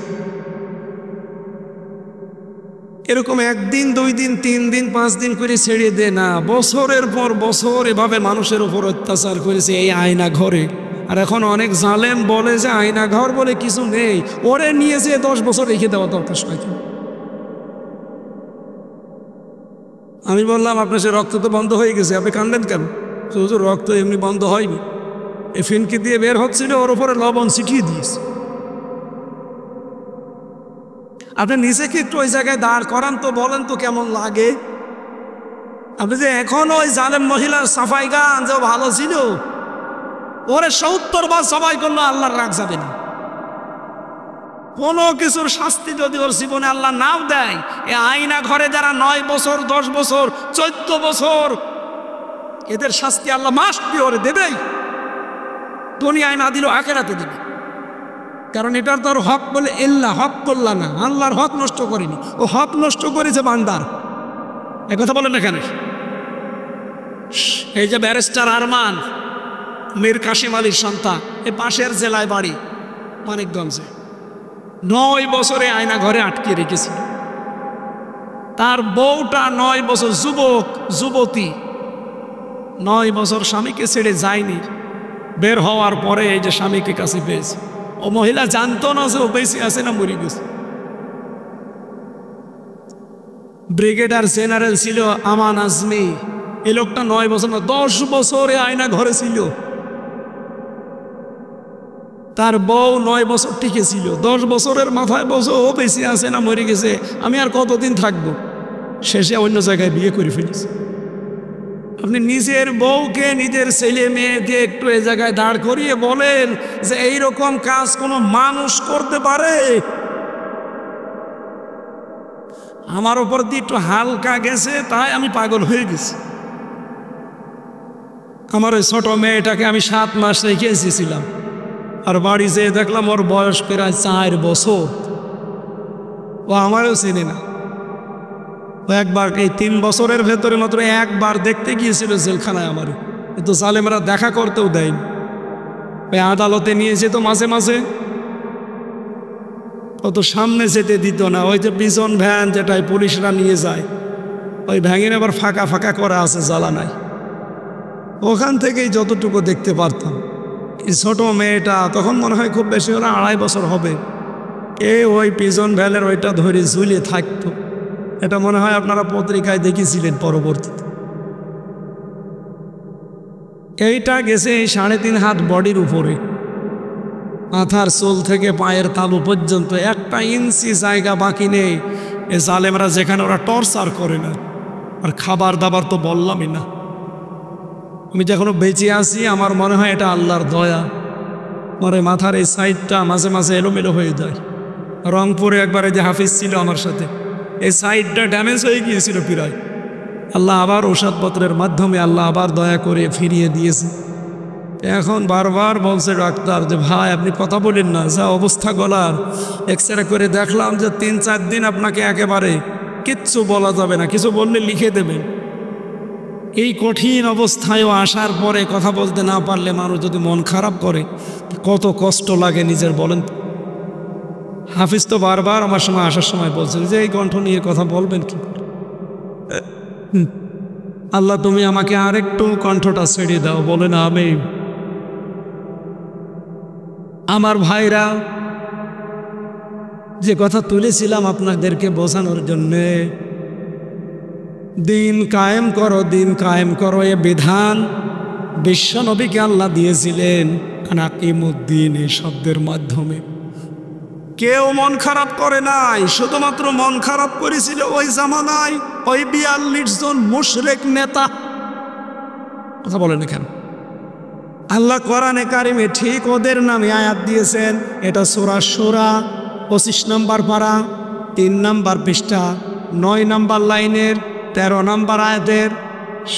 এরকম 1 দিন 2 দিন 3 দিন 5 দিন করে ছেড়ে দে না, বছরের পর বছর এভাবে মানুষের উপর অত্যাচার করেছে এই আয়না ঘরে। আর এখন অনেক জালেম বলে যে আয়না ঘর বলে কিছু নেই, ওরে নিয়ে যে 10 বছর রেখে দেওয়া দরকার সবাইকে। আমি বললাম আপনার সে রক্ত তো বন্ধ হয়ে গেছে, আপনি কাঁদেন কেন? শুধু রক্ত এমনি বন্ধ হয়নি, এই ফিনকি দিয়ে বের হচ্ছিল, ওর উপরে লবণ ছিটিয়ে দিয়েছে। আপনি নিজেকে একটু ওই জায়গায় দাঁড় করান তো, বলেন তো কেমন লাগে? আপনি যে এখন ওই জালেম মহিলার সাফাই গান যে ভালো ছিল, ওরে 70 বার সবাই করলো, আল্লাহর রাগ যাবে না। কোনো কিছুর শাস্তি যদি ওর জীবনে আল্লাহ নাও দেয়, এ আয়না ঘরে যারা 9 বছর 10 বছর 14 বছর, এদের শাস্তি আল্লাহ মাস্ট ওরে দেবেই। দুনিয়ায় না দিল আখেরাতে দেবে, কারণ এটার তো হক বলে এল্লা হক করলা না, আল্লাহর হক নষ্ট করেনি, ও হক নষ্ট করেছে বান্দার। একথা বলেন এখানে। এই যে ব্যারিস্টার আরমান মীর কাশিম আলীর সন্তান, এ পাশের জেলায় বাড়ি মানিকগঞ্জে, 9 বছরে আয়না ঘরে আটকে রেখেছিল। তার বউটা 9 বছর যুবতী 9 বছর স্বামীকে ছেড়ে যায়নি। বের হওয়ার পরে এই যে স্বামীকে কাছে পেয়েছে, ও মহিলা জানতো না যে ও বেঁচে আছে না মরে গেছে। ব্রিগেডিয়ার জেনারেল ছিল আমান আজমি, এই লোকটা 9 বছর না 10 বছরে আয়না ঘরে ছিল। তার বউ 9 বছর টিকে ছিল। 10 বছরের মাথায় বলছে ও বেঁচে আছে না মরে গেছে, আমি আর কতদিন থাকবো। শেষে অন্য জায়গায় বিয়ে করে ফেলেছে। আপনি নিজের বউকে নিজের ছেলে মেয়ে দিয়ে একটু এই জায়গায় দাঁড় করিয়ে বলেন যে এইরকম কাজ কোনো মানুষ করতে পারে? আমার ওপর দিয়ে একটু হালকা গেছে তাই আমি পাগল হয়ে গেছি। আমার ওই ছোট মেয়েটাকে আমি 7 মাস রেখে এসেছিলাম, আর বাড়ি যেয়ে দেখলাম ওর বয়স প্রায় 4 বছর। ও আমারও চেনে না। ও একবার এই 3 বছরের ভেতরে মাত্র একবার দেখতে গিয়েছিল জেলখানায়। আমার কিন্তু জালেমরা দেখা করতেও দেয়নি। ওই আদালতে নিয়ে যেত মাঝে মাঝে, অত সামনে যেতে দিত না। ওই যে পিছন ভ্যান যেটাই পুলিশরা নিয়ে যায়, ওই ভ্যানের আবার ফাঁকা ফাঁকা করা আছে, জ্বালা নাই, ওখান থেকেই যতটুকু দেখতে পারতাম। এই ছোট মেয়েটা তখন মনে হয় খুব বেশি হলে 2.5 বছর হবে, ওই পিছন ভ্যানের ওইটা ধরে ঝুলে থাকতো। এটা মনে হয় আপনারা পত্রিকায় দেখেছিলেন পরবর্তীতে। এইটা গেছে 3.5 হাত বডির উপরে, মাথার চুল থেকে পায়ের তালু পর্যন্ত 1 ইঞ্চি জায়গা বাকি নেই। এ জালেমরা যেখানে ওরা টর্চার করে না। আর খাবার দাবার তো বললামই না। আমি যখন বেঁচে আছি আমার মনে হয় এটা আল্লাহর দয়া। মরে মাথার এই সাইডটা মাঝে মাঝে এলোমেলো হয়ে যায়। রংপুরে একবারে যে হাফিজ ছিল আমার সাথে, এই সাইডটা ড্যামেজ হয়ে গিয়েছিল প্রায়। আল্লাহ আবার ঔষধপত্রের মাধ্যমে আল্লাহ আবার দয়া করে ফিরিয়ে দিয়েছে। এখন বারবার বলছে ডাক্তার যে ভাই আপনি কথা বলেন না, যা অবস্থা গলার, এক্সরে করে দেখলাম যে 3-4 দিন আপনাকে একেবারে কিচ্ছু বলা যাবে না, কিছু বললে লিখে দেবেন। এই কঠিন অবস্থায়ও আসার পরে কথা বলতে না পারলে মানুষ যদি মন খারাপ করে কত কষ্ট লাগে নিজের, বলেন। হাফিজ তো বারবার আমার সময় আসার সময় বলছিল যে এই কণ্ঠ নিয়ে কথা বলবেন কি? আল্লাহ তুমি আমাকে আরেকটু কণ্ঠটা ছেড়ে দাও, বলে না আমি। আমার ভাইরা, যে কথা তুলেছিলাম আপনাদেরকে বোঝানোর জন্যে, দিন কায়েম করো, দিন কায়েম করো, এ বিধান বিশ্বনবীকে আল্লাহ দিয়েছিলেন আনাকিমুদ্দিন এই শব্দের মাধ্যমে। কেউ মন খারাপ করে নাই, শুধুমাত্র মন খারাপ করেছিল ওই জামানায় ওই 42 জন মুশরিক নেতা। কথা বলেন কেন? আল্লাহ কোরআনে কারিমে ঠিক ওদের নামে আয়াত দিয়েছেন। এটা সূরা শূরা 25 নম্বর পারা 3 নম্বর পৃষ্ঠা 9 নম্বর লাইনের 13 নম্বর আয়াতের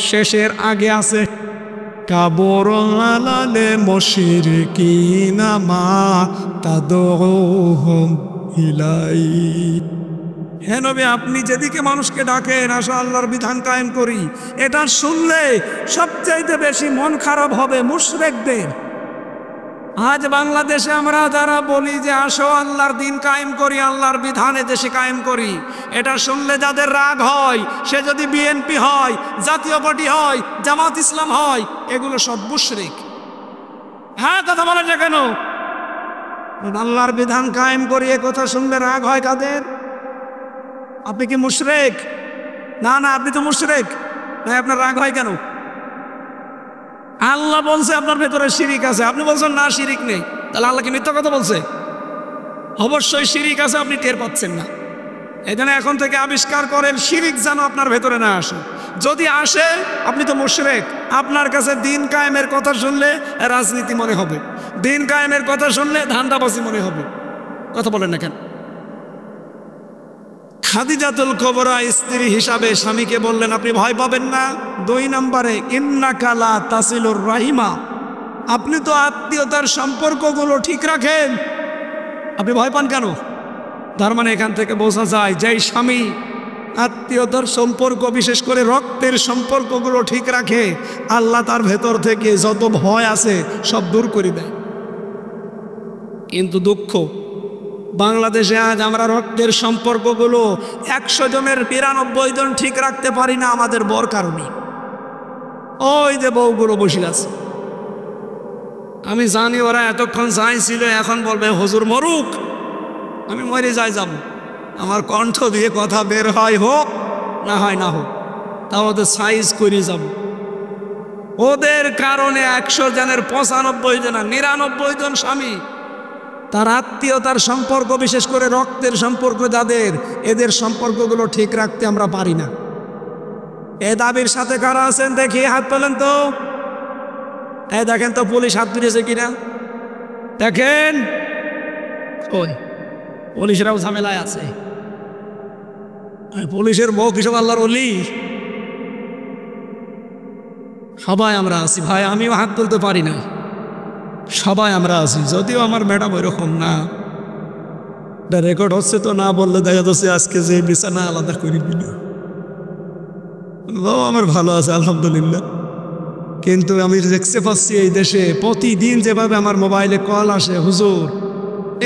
শেষের আগে আছে, কাবর আলালে মুশরিকিনা মা তাদউহুম ইলাই। হে নবী, আপনি যেদিকে মানুষকে ডাকেন আসো আল্লাহর বিধান কায়েম করি, এটা শুনলে সবচাইতে বেশি মন খারাপ হবে মুশরিকদের। আজ বাংলাদেশে আমরা যারা বলি যে আসো আল্লাহর দিন কায়েম করি, আল্লাহর বিধানে দেশে কায়েম করি, এটা শুনলে যাদের রাগ হয়, সে যদি বিএনপি হয়, জাতীয় পার্টি হয়, জামাত ইসলাম হয়, এগুলো সব মুশরিক। হ্যাঁ, কথা বলে যে কেন? আল্লাহর বিধান কায়েম করি এ কথা শুনলে রাগ হয় কাদের? আপনি কি মুশরিক? না না, আপনি তো মুশরিক না, আপনার রাগ হয় কেন? আল্লাহ বলছে আপনার ভেতরে শিরিক আছে, আপনি বলছেন না শিরিক নেই, তাহলে আল্লাহ কি মিথ্যা কথা বলছে? অবশ্যই শিরিক আছে, আপনি টের পাচ্ছেন না। এই জন্য এখন থেকে আবিষ্কার করেন শিরিক যেন আপনার ভেতরে না আসে। যদি আসে আপনি তো মুশরিক। আপনার কাছে দিন কায়েমের কথা শুনলে রাজনীতি মনে হবে, দিন কায়েমের কথা শুনলে ধান্দাবাজি মনে হবে। কথা বলেন না কেন? খাদিজাতুল কুবরা স্ত্রী হিসাবে স্বামীকে বললেন, আপনি ভয় পাবেন না। 2 নম্বরে, ইন্নাকা লা তাসিলুর রাহিমা, আপনি তো আত্মীয়তার সম্পর্কগুলো ঠিক রাখেন, আপনি ভয় পান কেন? তার মানে এখান থেকে বোঝা যায় যেই স্বামী আত্মীয়তার সম্পর্ক, বিশেষ করে রক্তের সম্পর্কগুলো ঠিক রাখে, আল্লাহ তার ভেতর থেকে যত ভয় আছে সব দূর করে দেয়। কিন্তু দুঃখ, বাংলাদেশে আজ আমরা রক্তের সম্পর্কগুলো 100 জনের 92 জন ঠিক রাখতে পারি না আমাদের বর কারণে। ওই যে বউগুলো বসে আছে, আমি জানি ওরা এতক্ষণ চাইছিল, এখন বলবে হুজুর মরুক, আমি মরে যাব, আমার কণ্ঠ দিয়ে কথা বের হয়, হোক না হয় না হোক, তাও ওদের সাইজ করে যাব। ওদের কারণে 100 জনের 95 জন 99 জন স্বামী তার আত্মীয়তার সম্পর্ক, বিশেষ করে রক্তের সম্পর্ক যাদের, এদের সম্পর্কগুলো ঠিক রাখতে আমরা পারি না। এ দাবির সাথে কারা আছেন দেখি, হাত তোলেন তো। এই দেখেন তো পুলিশ হাত তুলেছে কিনা, দেখেন। ওই পুলিশরাও ঝামেলায় আছে। পুলিশের বউ কিসব আল্লাহর ওলি? সবাই আমরা আছি ভাই, আমিও হাত তুলতে পারি না, সবাই আমরা আছি। যদিও আমার ম্যাডাম ওইরকম না, রেকর্ড হচ্ছে তো, না বললে দেখা যাচ্ছে আজকে যে বিছানা আলাদা করে দিল। বাবা আমার ভালো আছে আলহামদুলিল্লাহ, কিন্তু আমি দেখতে পাচ্ছি এই দেশে প্রতিদিন যেভাবে আমার মোবাইলে কল আসে, হুজুর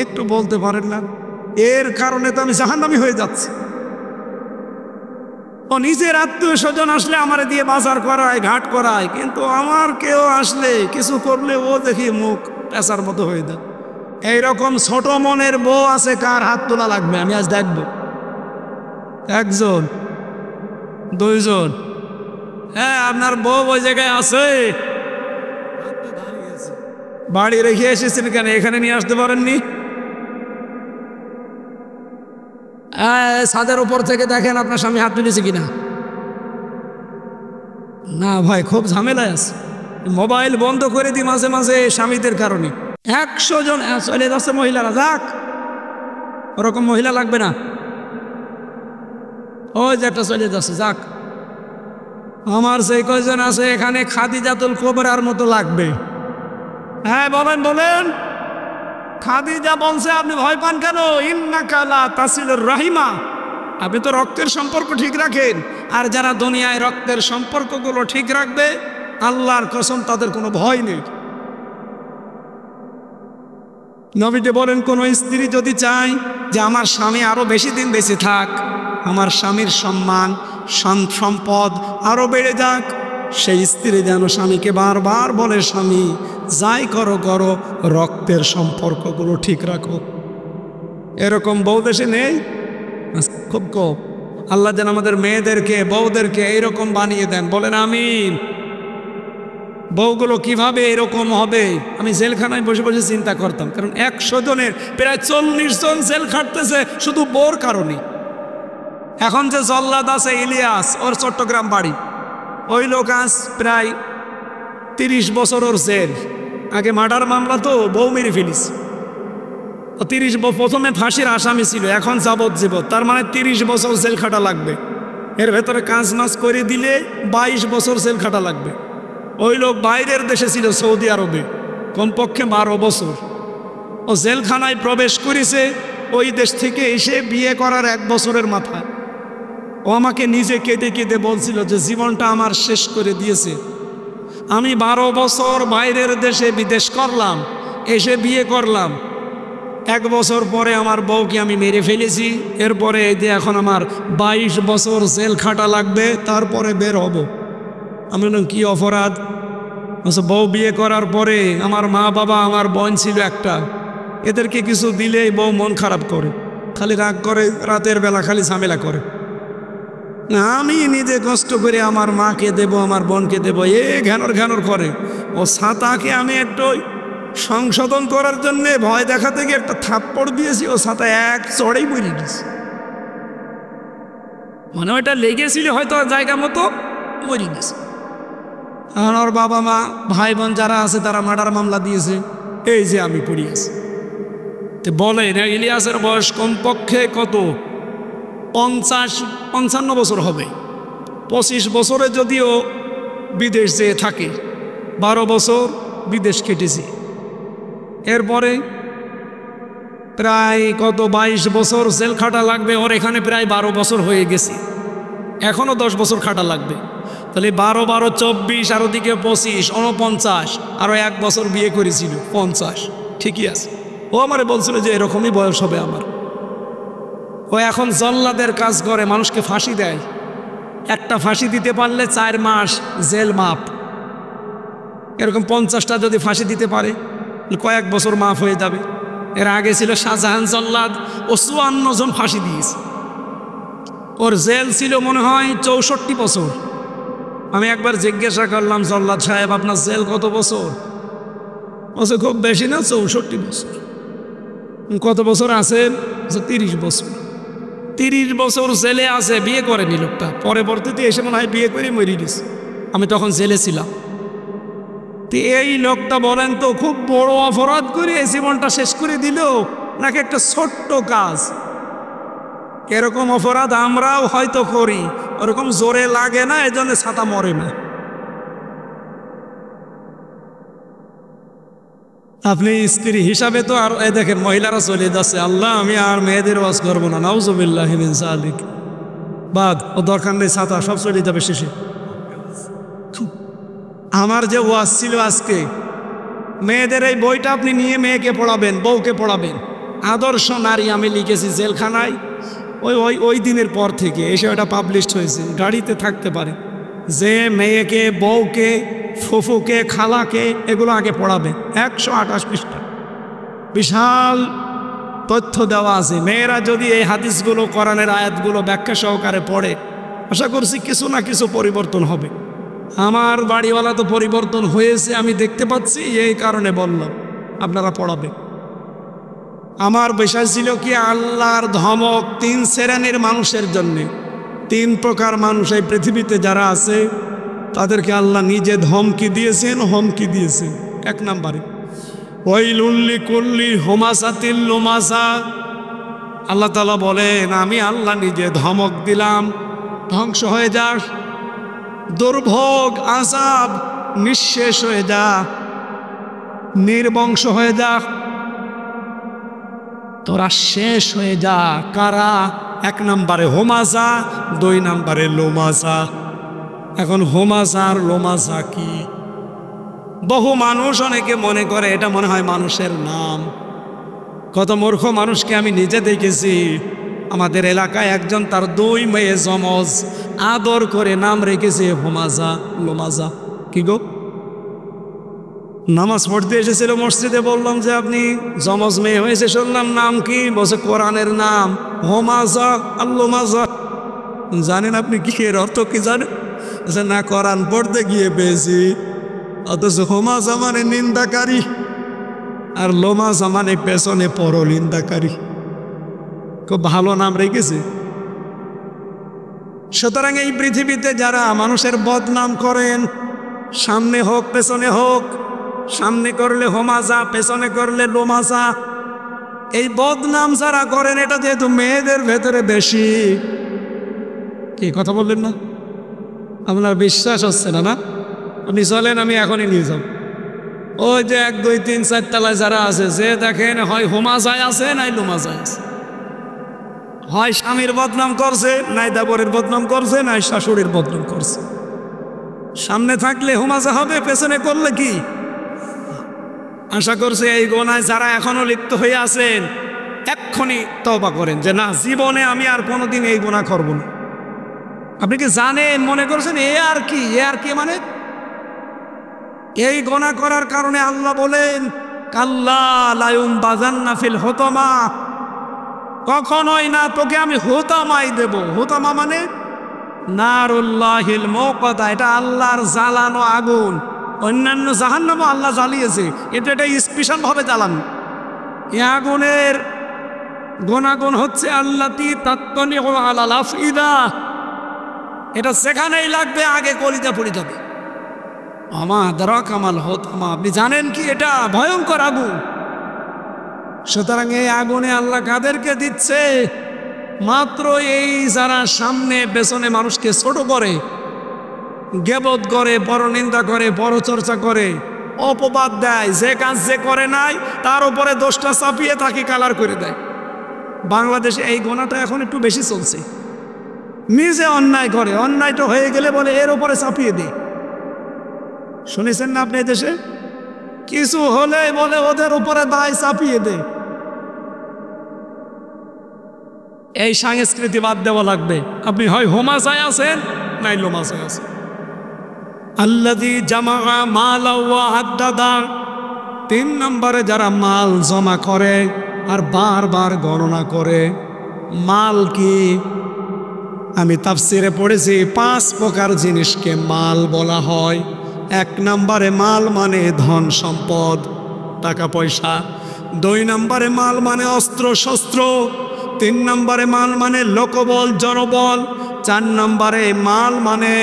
একটু বলতে পারেন না, এর কারণে তো আমি জাহান্নামী হয়ে যাচ্ছি। ও নিজের আত্মীয় স্বজন আসলে আমারে দিয়ে বাজার করায়, ঘাট করায়, কিন্তু আমার কেউ আসলে কিছু করলে ও দেখি মুখ পেশার মতো হয়ে যায়। এইরকম ছোট মনের বউ আছে, কার হাত তোলা লাগবে? আমি আজ দেখব। 1 জন, 2 জন, হ্যাঁ আপনার বউ ওই জায়গায় আছে, বাড়ি রেখে এসেছেন কেন? এখানে নিয়ে আসতে পারেননি? ছাদের উপর থেকে দেখেন আপনার স্বামী হাত তুলেছে কিনা। না ভাই, খুব ঝামেলায় আছে। মোবাইল বন্ধ করে দিই মাঝে মাঝে স্বামীদের কারণে। 100 জন চলে যাচ্ছে মহিলারা, যাক, ওরকম মহিলা লাগবে না, ওই যে একটা চলে যাচ্ছে, যাক। আমার সেই কয়জন আছে এখানে খাদিজাতুল কুবরার মতো লাগবে। হ্যাঁ বলেন বলেন, খাদিজা বলছে আপনি ভয় পান কেন? ইন্নাকা লা তাসিলুর রাহিমা, আপনি তো রক্তের সম্পর্ক ঠিক রাখেন, আর যারা দুনিয়ায় রক্তের সম্পর্কগুলো ঠিক রাখবে, আল্লাহর কসম তাদের কোনো ভয় নেই। নবীজি বলেন, কোন স্ত্রী যদি চায় যে আমার স্বামী আরো বেশি দিন বেঁচে থাক, আমার স্বামীর সম্মান সম্পদ আরো বেড়ে যাক, সেই স্ত্রী যেন স্বামীকে বারবার বলে, স্বামী যাই করো করো, রক্তের সম্পর্কগুলো ঠিক রাখো। এরকম বউ দেশে নেই, খুব কম। আল্লাহ যেন আমাদের মেয়েদেরকে, বউদেরকে এইরকম বানিয়ে দেন, বলেন আমিন। বউগুলো কিভাবে এরকম হবে? আমি জেলখানায় বসে বসে চিন্তা করতাম, কারণ 100 জনের প্রায় 40 জন জেল খাটতেছে শুধু বউর কারণে। এখন যে জল্লাদ আছে ইলিয়াস, ওর চট্টগ্রাম বাড়ি, ওই লোক আজ প্রায় 30 বছর ওর জেল। আগে মার্ডার মামলা তো, বউ মেরে ফেলিস। 30 প্রথমে ফাঁসির আসামি ছিল, এখন যাবজ্জীবন, তার মানে 30 বছর জেল খাটা লাগবে। এর ভেতরে কাজ মাস করে দিলে 22 বছর জেল খাটা লাগবে। ওই লোক বাইরের দেশে ছিল, সৌদি আরবে, কমপক্ষে 12 বছর। ও জেলখানায় প্রবেশ করেছে ওই দেশ থেকে এসে, বিয়ে করার 1 বছরের মাথায়। ও আমাকে নিজে কেঁদে কেঁদে বলছিল যে জীবনটা আমার শেষ করে দিয়েছে। আমি 12 বছর বাইরের দেশে বিদেশ করলাম, এসে বিয়ে করলাম, 1 বছর পরে আমার বউকে আমি মেরে ফেলেছি। এরপরে এই যে এখন আমার 22 বছর জেল খাটা লাগবে, তারপরে বের হব। আমি বললাম কি অপরাধ? বউ বিয়ে করার পরে আমার মা বাবা, আমার বোন ছিল একটা, এদেরকে কিছু দিলেই বউ মন খারাপ করে, খালি রাগ করে, রাতের বেলা খালি ঝামেলা করে। আমি নিজে কষ্ট করে আমার মাকে দেব, আমার বোনকে দেব, ঘ্যানর ঘ্যানর করে। ও ছাতাকে আমি একটু সংশোধন করার জন্য ভয় দেখাতে গিয়ে একটা থাপ্পড় দিয়েছি, ও ছাতা এক চড়েই বইরে গেছে। মানে ওইটা লেগেছিল হয়তো জায়গা মতো, মরে গেছে। আর ওর বাবা মা ভাই বোন যারা আছে তারা মার্ডার মামলা দিয়েছে, এই যে আমি পড়ি আছি। তো বলেন ইলিয়াসের বয়স কমপক্ষে কত? 50-55 বছর হবে। 25 বছরে যদিও বিদেশ যেয়ে থাকে, 12 বছর বিদেশ কেটেছি। এরপরে প্রায় কত 22 বছর জেল খাটা লাগবে ওর। এখানে প্রায় 12 বছর হয়ে গেছে, এখনও 10 বছর খাটা লাগবে। তাহলে 12 24 আর ওদিকে 25 49, আরও 1 বছর বিয়ে করেছিল 50। ঠিকই আছে। ও আমারে বলছিল যে এরকমই বয়স হবে আমার। ও এখন জল্লাদের কাজ করে, মানুষকে ফাঁসি দেয়। একটা ফাঁসি দিতে পারলে 4 মাস জেল মাপ। এরকম 50টা যদি ফাঁসি দিতে পারে কয়েক বছর মাফ হয়ে যাবে। এর আগে ছিল শাহজাহান জল্লাদ, ও 54 জন ফাঁসি দিয়েছে। ওর জেল ছিল মনে হয় 64 বছর। আমি একবার জিজ্ঞাসা করলাম, জল্লাদ সাহেব আপনার জেল কত বছর? বলছে খুব বেশি না, 64 বছর। কত বছর আছেন? 30 বছর। 30 বছর জেলে আছে, বিয়ে করেনি লোকটা। পরবর্তীতে এসে মনে হয় বিয়ে করে মরে গেছে। আমি তখন জেলে ছিলাম। তো এই লোকটা বলেন তো খুব বড় অপরাধ করে এই জীবনটা শেষ করে দিল, নাকি একটা ছোট্ট কাজ? এরকম অপরাধ আমরাও হয়তো করি, ওরকম জোরে লাগে না, এই জন্য ছাতা মরে না। আপনি স্ত্রী হিসাবে তো আর দেখেন মহিলারা চলে যাচ্ছে, আল্লাহ আমি আর মেয়েদের ওয়াজ করবো না, নাউজুবিল্লাহি মিন যালিক। বাদ, ও দরকার নেই, ছাতা সব চলে যাবে শেষে। আমার যে ওয়াজ ছিল আজকে, মেয়েদের এই বইটা আপনি নিয়ে মেয়েকে পড়াবেন, বউকে পড়াবেন। আদর্শ নারী আমি লিখেছি জেলখানায়। ওই দিনের পর থেকে এসে ওটা পাবলিশড হয়েছে, গাড়িতে থাকতে পারে। যে মেয়েকে, বউকে, ফুফুকে, খালাকে এগুলো আগে পড়াবে। 128 পৃষ্ঠা বিশাল তথ্য দেওয়া আছে। মেয়েরা যদি এই হাদিসগুলো, কোরআনের আয়াতগুলো ব্যাখ্যা সহকারে পড়ে, আশা করছি কিছু না কিছু পরিবর্তন হবে। আমার বাড়িওয়ালা তো পরিবর্তন হয়েছে, আমি দেখতে পাচ্ছি, এই কারণে বললাম আপনারা পড়াবে। আমার বিষয় ছিল কি, আল্লাহর ধমক 3 শ্রেণীর মানুষের জন্যে। 3 প্রকার মানুষ এই পৃথিবীতে যারা আছে, তাদেরকে আল্লাহ নিজে ধমকি দিয়েছেন, হুমকি দিয়েছেন। 1 নম্বরে ওয়াইলুল লিকুল্লি হুমাযাতিল লুমাযা। আল্লাহ তাআলা বলেন, আমি আল্লাহ নিজে ধমক দিলাম, ধ্বংস হয়ে যাস, দুর্ভোগ আযাব নিঃশেষ হয়ে যা, নির্বংশ হয়ে যা, তোরা শেষ হয়ে যা। কারা? 1 নম্বরে হুমাযা, 2 নম্বরে লুমাযা। এখন হুমাযা আর লুমাযা কি? বহু মানুষ, অনেকে মনে করে এটা মনে হয় মানুষের নাম। কত মূর্খ মানুষকে আমি নিজে দেখেছি। আমাদের এলাকায় একজন তার 2 মেয়ে যমজ, আদর করে নাম রেখেছে হুমাযা, লুমাযা। কি গো? নামাজ পড়তে এসেছিল মসজিদে, বললাম যে আপনি যমজ মেয়ে হয়েছে শুনলাম, নাম কি? বলছে কোরআনের নাম হুমাযা আর লুমাযা। জানেন আপনি কি এর অর্থ কি জানেন? না, কোরআন পড়তে গিয়ে পেয়েছি। অথচ হুমাযা মানে নিন্দাকারী, আর লুমাযা মানে পেছনে পরনিন্দাকারী। খুব ভালো নাম রেখেছে। সুতরাং এই পৃথিবীতে যারা মানুষের বদনাম করেন, সামনে হোক পেছনে হোক, সামনে করলে হুমাযা, পেছনে করলে লুমাযা, এই বদনাম যারা করেন, এটা যেহেতু মেয়েদের ভেতরে বেশি। কি কথা বললেন না? আপনার বিশ্বাস হচ্ছে না? না, আপনি চলেন, আমি এখনই নিয়ে যাব। ওই যে 1 2 3 4 তলায় যারা আছে, যে দেখেন হয় হুমাযায় আছে, নাই লুমাযায় আছে। হয় স্বামীর বদনাম করছে, নাই দেবরের বদনাম করছে, নাই শাশুড়ির বদনাম করছে। সামনে থাকলে হুমাযা হবে, পেছনে করলে কি? আশা করছে এই গোনায় যারা এখনো লিপ্ত হয়ে আছেন, এক্ষুনি তওবা করেন যে না, জীবনে আমি আর কোনোদিন এই গোনা করব না। আপনি কি জানেন, মনে করছেন এ আর কি, এ আর কি মানে? এই গোনা করার কারণে আল্লাহ বলেন, কাল্লা লা ইউনবাযান্না ফিল হুতামা, কখনোই না, তোকে আমি হুতামাই দেব। হুতামা মানে নারুল্লাহিল মুকাদা, এটা আল্লাহর জ্বালানো আগুন। অন্যান্য জাহান্নামও আল্লাহ জ্বালিয়েছে, এটা স্পেশাল ভাবে জ্বালানো। এই আগুনের গুণাগুণ হচ্ছে আল্লাতি তাত্তানিউ আলাল আফইদা, এটা যেখানেই লাগবে আগে কলিজা পড়ে যাবে। আমা দারাকা মাল হুতামা, আপনি জানেন কি এটা ভয়ঙ্কর আগুন। সুতরাং এই আগুনে আল্লাহ কাদেরকে দিচ্ছে? মাত্র এই যারা সামনে পেছনে মানুষকে ছোট করে, গেবত করে, পরনিন্দা করে, পরচর্চা করে, অপবাদ দেয়, যে কাজ যে করে নাই তার উপরে দোষটা চাপিয়ে তাকে কালার করে দেয়। বাংলাদেশে এই গোনাটা এখন একটু বেশি চলছে। নিজে অন্যায় করে, অন্যায়টা হয়ে গেলে বলে এর উপরে চাপিয়ে দে। শুনেছেন না আপনি দেশে? কিছু হলে বলে ওদের উপরে দায় চাপিয়ে দে। এই সংস্কৃতি বাদ দেওয়া লাগবে। আপনি হয় হোমাশায় আছেন নাই লোমাশায় আছেন। আল্লাযী জামা মালা ওয়া আদ্দাদা, 3 নম্বরে যারা মাল জমা করে আর বারবার গণনা করে। মাল কি? আমি তাফসিরে পড়েছি 5 প্রকার জিনিসকে মাল বলা হয়। 1 নম্বরে মাল মানে ধন সম্পদ, টাকা পয়সা। 2 নম্বরে মাল মানে অস্ত্র শস্ত্র। 3 নম্বরে মাল মানে লোকবল জনবল। 4 নম্বরে মাল মানে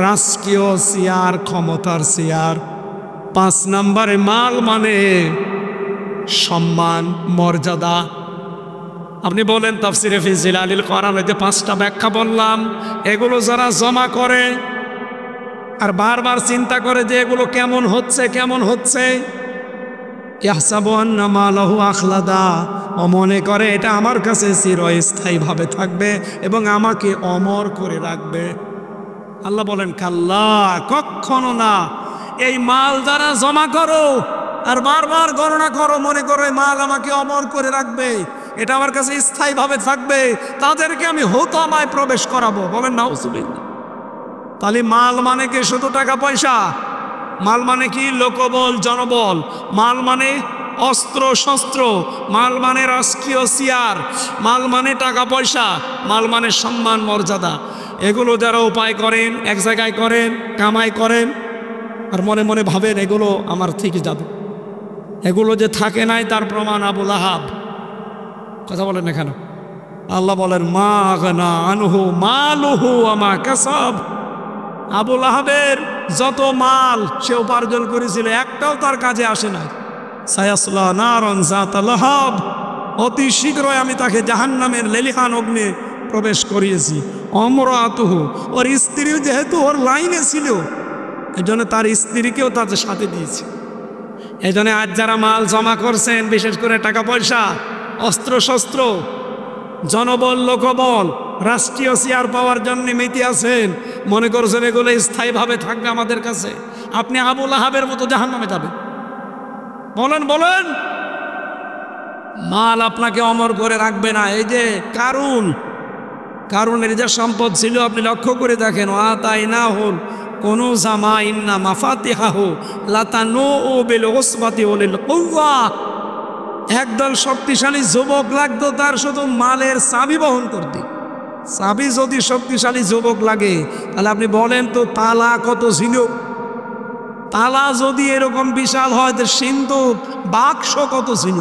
রাষ্ট্রীয় চেয়ার, ক্ষমতার চেয়ার। 5 নম্বরে মাল মানে সম্মান, মর্যাদা। আপনি বলেন তাফসিরে ফি জিলালিল কোরআন, এই যে 5টা ব্যাখ্যা বললাম, এগুলো যারা জমা করে আর বারবার চিন্তা করে যে এগুলো কেমন হচ্ছে কেমন হচ্ছে, ইয়াহসাবু আন্না মালাহু আখলাদা, ও মনে করে এটা আমার কাছে চিরস্থায়ীভাবে থাকবে এবং আমাকে অমর করে রাখবে। আল্লাহ বলেন কাল্লা, কখনো না। এই মাল যারা জমা করো আর বারবার গণনা করো, মনে করো এই মাল আমাকে অমর করে রাখবে, এটা আমার কাছে স্থায়ীভাবে থাকবে, তাদেরকে আমি হুতামায় প্রবেশ করাবো। বলেন নাউজুবিল্লাহ। তাহলে মাল মানে কি শুধু টাকা পয়সা? মাল মানে কি? লোকবল জনবল। মাল মানে অস্ত্র শস্ত্র। মাল মানে রাষ্ট্রীয় চেয়ার। মাল মানে টাকা পয়সা। মাল মানে সম্মান মর্যাদা। এগুলো যারা উপায় করেন, এক জায়গায় করেন, কামাই করেন আর মনে মনে ভাবেন এগুলো আমার থেকে যাবে, এগুলো যে থাকে নাই তার প্রমাণ আবু লাহাব। কথা বলেন না কেন? আল্লাহ বলেন মা আগনা আনহু মালুহু ওয়া মা কাসাব। আবু লাহাবের যত মাল সে উপার্জন করেছিল একটাও তার কাজে আসে না। সায়াসলা নারন যাতা লাহাব, অতি শীঘ্রই আমি তাকে জাহান্নামের লেলিহান অগ্নি প্রবেশ করিয়েছি। অমরাতুহু, ওর স্ত্রীও যেহেতু ওর লাইনে ছিল এই জন্য তার স্ত্রীকেও তাদের সাথে দিয়েছে। এই জন্য আজ যারা মাল জমা করছেন, বিশেষ করে টাকা পয়সা, অস্ত্র শস্ত্র, জনবল লোকবল, রাষ্ট্রীয় চেয়ার পাওয়ার জন্য মেতে আছেন, মনে করছেন এগুলো স্থায়ীভাবে থাকবে আমাদের কাছে, আপনি আবু লাহাবের মতো জাহান্নামে যাবেন। বলেন বলেন, মাল আপনাকে অমর করে রাখবে না। এই যে কারুনের যে সম্পদ ছিল আপনি লক্ষ্য করে দেখেন, তাই না হল কোন জামা ইন্না মাফাতিহাহু লাতানু বিল উসবাতি ওয়ালিল কুওয়া। একদল শক্তিশালী যুবক লাগতো তার শুধু মালের চাবি বহন করতে। চাবি যদি শক্তিশালী যুবক লাগে তাহলে আপনি বলেন তো তালা কত ছিল? তালা যদি এরকম বিশাল হয় তো সিন্ধুক বাক্স কত ছিল?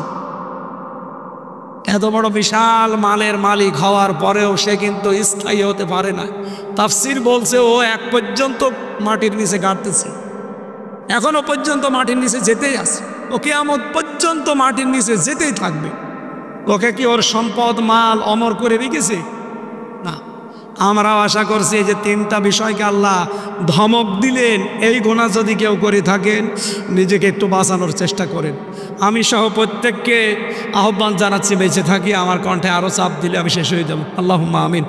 এত বড় বিশাল মালের মালিক হওয়ার পরেও সে কিন্তু স্থায়ী হতে পারে না। তাফসির বলছে ও এক পর্যন্ত মাটির নিচে গাড়তেছে, এখনো পর্যন্ত মাটির নিচে যেতেই আছে, ও কিয়ামত পর্যন্ত মাটির নিচে যেতেই থাকবে। ওকে কি ওর সম্পদ মাল অমর করে রেখেছে? না। আমরাও আশা করছি যে 3টা বিষয়কে আল্লাহ ধমক দিলেন, এই গুনাহ যদি কেউ করে থাকেন নিজেকে একটু বাঁচানোর চেষ্টা করেন। আমি সহ প্রত্যেককে আহ্বান জানাচ্ছি, বেঁচে থাকি আমার কণ্ঠে আরও চাপ দিলে আমি শেষ হয়ে যাব। আল্লাহুম্মা আমিন।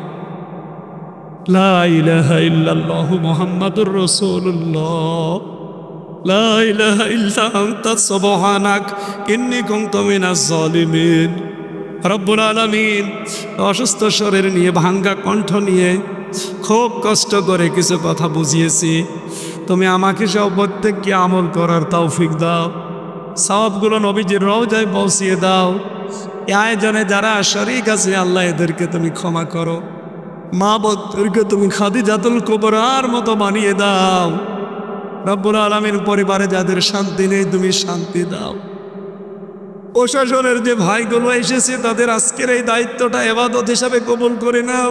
লা ইলাহা ইল্লাল্লাহু মুহাম্মাদুর রাসূলুল্লাহ, লা ইলাহা ইল্লা আনতা সুবহানাক ইন্নী কুনতু মিনাজ জালিমিন। রব্বুল আলামিন অসুস্থ শরীর নিয়ে, ভাঙ্গা কণ্ঠ নিয়ে খুব কষ্ট করে কিছু কথা বুঝিয়েছি, তুমি আমাকে সব প্রত্যেককে আমল করার তৌফিক দাও, সওয়াবগুলো নবীজির রওজায় পৌঁছিয়ে দাও। এই আয়োজনে যারা শরীক আছে আল্লাহ এদেরকে তুমি ক্ষমা করো, মা বোনদেরকে তুমি খাদিজাতুল কুবরার মতো বানিয়ে দাও। রব্বুল আলামিন পরিবারে যাদের শান্তি নেই তুমি শান্তি দাও। প্রশাসনের যে ভাইগুলো এসেছে তাদের আজকের এই দায়িত্বটা ইবাদত হিসাবে কবুল করে নাও,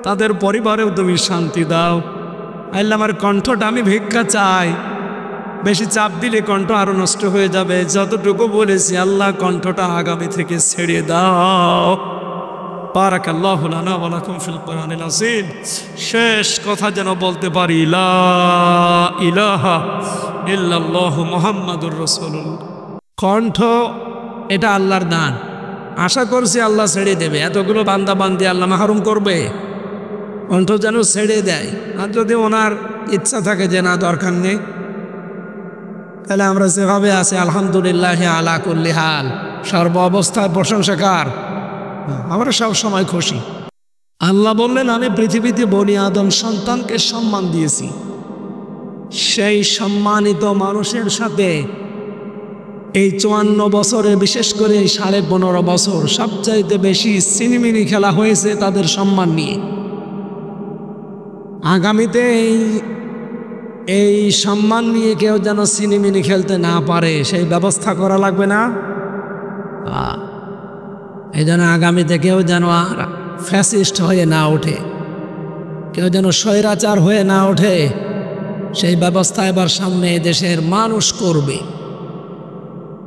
তাদের পরিবারেও তুমি শান্তি দাও। আল্লাহ আমার কণ্ঠটা আমি ভিক্ষা চাই, বেশি চাপ দিলে কণ্ঠ আরো নষ্ট হয়ে যাবে। যতটুকু বলেছি আল্লাহ কণ্ঠটা আগামী থেকে ছেড়ে দাও। বারাকাল্লাহু লানা ওয়া লাকুম ফিল কোরআনিল আযীম। শেষ কথা যেন বলতে পারি লা ইলাহা ইল্লাল্লাহু মুহাম্মাদুর রাসূলুল্লাহ। কণ্ঠ এটা আল্লাহর দান, আশা করছি আল্লাহ ছেড়ে দেবে। এতগুলো বান্দা বান্দি আল্লাহ মাহরুম করবে, কণ্ঠ যেন ছেড়ে দেয়। আর যদি ওনার ইচ্ছা থাকে যে না দরকার নেই, তাহলে আমরা যেভাবে আছি আলহামদুলিল্লাহ আলা কুল্লি হাল, সর্ব অবস্থায় প্রশংসাকার, আমরা সব সময় খুশি। আল্লাহ বললেন আমি পৃথিবীতে বনি আদম সন্তানকে সম্মান দিয়েছি। সেই সম্মানিত মানুষের সাথে এই 54 বছরে, বিশেষ করে এই 15.5 বছর সবচাইতে বেশি সিনেমিনি খেলা হয়েছে তাদের সম্মান নিয়ে। আগামীতে এই সম্মান নিয়ে কেউ যেন সিনেমিনি খেলতে না পারে সেই ব্যবস্থা করা লাগবে না? এই জন্য আগামীতে কেউ যেন আর ফ্যাসিস্ট হয়ে না ওঠে, কেউ যেন স্বৈরাচার হয়ে না ওঠে, সেই ব্যবস্থা এবার সামনে দেশের মানুষ করবে।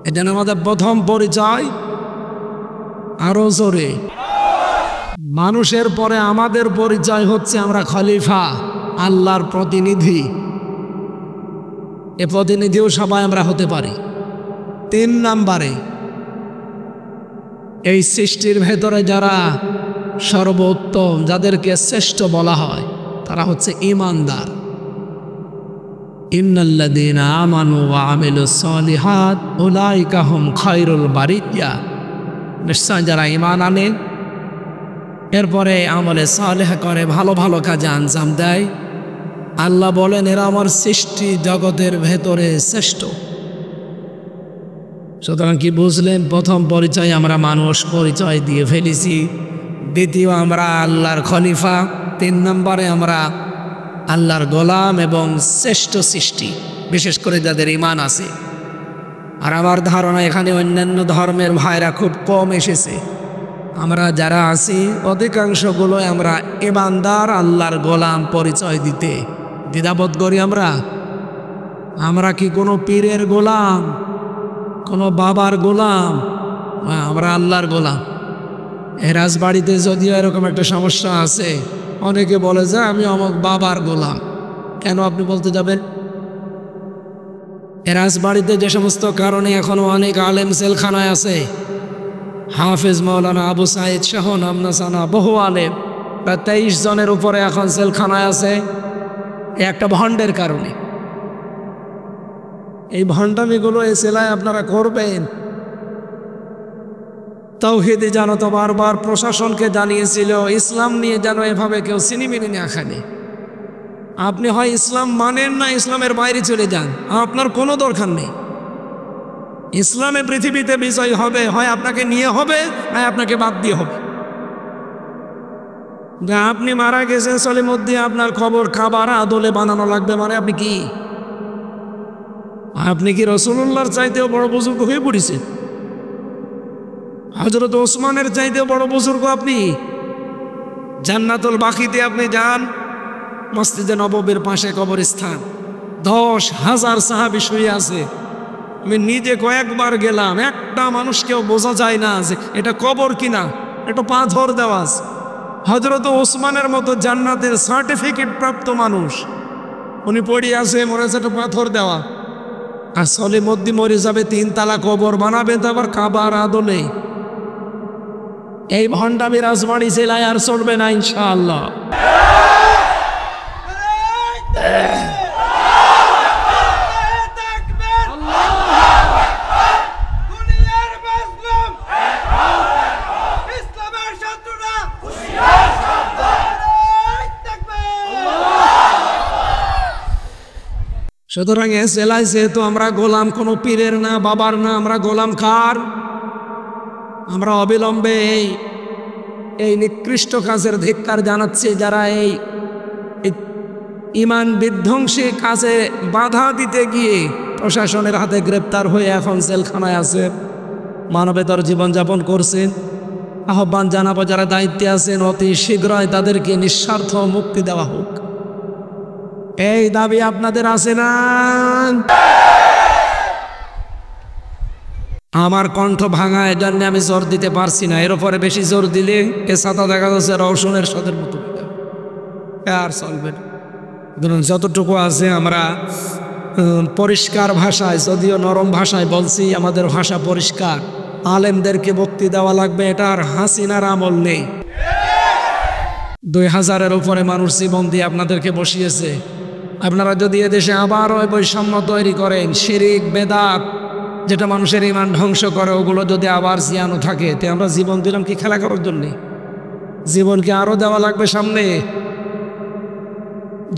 এই জন্য আমাদের প্রথম পরিচয় আরো জোরে, মানুষের পরে আমাদের পরিচয় হচ্ছে আমরা খলিফা, আল্লাহর প্রতিনিধি। এ প্রতিনিধিও সবাই আমরা হতে পারি। 3 নম্বরে এই সৃষ্টির ভেতরে যারা সর্বোত্তম, যাদেরকে শ্রেষ্ঠ বলা হয়, তারা হচ্ছে ঈমানদার। ইন্নাল্লাযীনা আমানু ওয়া আমিলুস সালিহাত উলাইকা হুম খায়রুল বারিয়া। নিশ্চয় যারা ঈমান আনে, এরপরে আমলে সালেহ করে, ভালো ভালো কাজে আঞ্জাম দেয়, আল্লাহ বলেন এরা আমার সৃষ্টি জগতের ভেতরে শ্রেষ্ঠ। সুতরাং কি বুঝলেন? প্রথম পরিচয় আমরা মানুষ পরিচয় দিয়ে ফেলেছি, দ্বিতীয় আমরা আল্লাহর খলিফা, 3 নম্বরে আমরা আল্লাহর গোলাম এবং শ্রেষ্ঠ সৃষ্টি, বিশেষ করে যাদের ঈমান আছে। আর আমার ধারণা এখানে অন্যান্য ধর্মের ভাইরা খুব কম এসেছে। আমরা যারা আছি অধিকাংশগুলো আমরা ঈমানদার, আল্লাহর গোলাম পরিচয় দিতে দ্বিধাবোধ করি। আমরা কি কোনো পীরের গোলাম, কোনো বাবার গোলাম? আমরা আল্লাহর গোলাম। এই রাজবাড়িতে যদিও এরকম একটা সমস্যা আছে, অনেকে বলে যে আমি আমার বাবার গোলাম। কেন আপনি বলতে যাবেন? এই রাজবাড়িতে যে সমস্ত কারণে এখনো অনেক আলেম জেলখানায় আছে, হাফেজ মাওলানা আবু সাইদ শাহ নামনাসানা, বহু আলেম, প্রায় 23 জনের উপরে এখন জেলখানায় আছে একটা ভণ্ডের কারণে। এই ভণ্ডামিগুলো এই জেলায় আপনারা করবেন। তাওহীদে জানো তো বারবার প্রশাসনকে জানিয়েছিল ইসলাম নিয়ে যেন এভাবে কেউ সিনেমিনি না খানে। আপনি হয় ইসলাম মানেন না ইসলামের বাইরে চলে যান, আপনার কোনো দরকার নেই। ইসলামে পৃথিবীতে বিজয় হবে, হয় আপনাকে নিয়ে হবে, হয় আপনাকে বাদ দিয়ে হবে। আপনি মারা গেছেন সলিমুদ্দিন, আপনার খবর খাবার আদলে বানানো লাগবে, মানে আপনি কি রাসূলুল্লাহর চাইতেও বড় বুজুর্গ হয়ে পড়েছেন? হযরত ওসমানের চাইতেও বড় বুজুর্গ আপনি? জান্নাতুল বাকিতে আপনি যান, মসজিদে নববীর পাশে কবরস্থান, 10,000 সাহাবী শুয়ে আছে। আমি নিজে কয়েকবার গেলাম, একটা মানুষকেও বোঝা যায় না যে এটা কবর কিনা, এটা পাথর দেওয়া আছে। হযরত ওসমানের মতো জান্নাতের সার্টিফিকেট প্রাপ্ত মানুষ, উনি পড়ে আছে, মনে হচ্ছে একটা পাথর দেওয়া। আর সলিমুদ্দিন মরে যাবে, 3 তালা কবর বানাবে, তারপর কাবার আদলে। এই ভণ্ডামি রাজবাড়ি জেলায় আর চলবে না ইনশাআল্লাহ। সুতরাং এ জেলায় যেহেতু আমরা গোলাম কোনো পীরের না, বাবার না, আমরা গোলাম কার? আমরা অবিলম্বে এই নিকৃষ্ট কাজের ধিক্কার জানাচ্ছি, যারা এই ঈমান বিধ্বংসী কাজে বাধা দিতে গিয়ে প্রশাসনের হাতে গ্রেপ্তার হয়ে এখন জেলখানায় আছে, মানবেতর জীবনযাপন করছেন। আহ্বান জানাবো যারা দায়িত্বে আছেন অতি শীঘ্রই তাদেরকে নিঃস্বার্থ মুক্তি দেওয়া হোক। এই দাবি আপনাদের আছে না? আমার কণ্ঠ ভাঙা, এর জন্য আমি জোর দিতে পারছি না। এর উপরে বেশি জোর দিলে এ ছাতা দেখা যাচ্ছে রওশনের সাথের মতো, আর চলবে না। যতটুকু আছে আমরা পরিষ্কার ভাষায়, যদিও নরম ভাষায় বলছি, আমাদের ভাষা পরিষ্কার। আলেমদেরকে মুক্তি দেওয়া লাগবে, এটা আর হাসিনার আমল নেই। 2000-এর উপরে মানুষ জীবন দিয়ে আপনাদেরকে বসিয়েছে। আপনারা যদি এদেশে আবারও বৈষম্য তৈরি করেন, শিরিক বেদাত যেটা মানুষের ইমান ধ্বংস করে, ওগুলো যদি আবার জিয়ানো থাকে, তে আমরা জীবন দিলাম কি খেলা করার জন্যে? জীবনকে আরও দেওয়া লাগবে সামনে।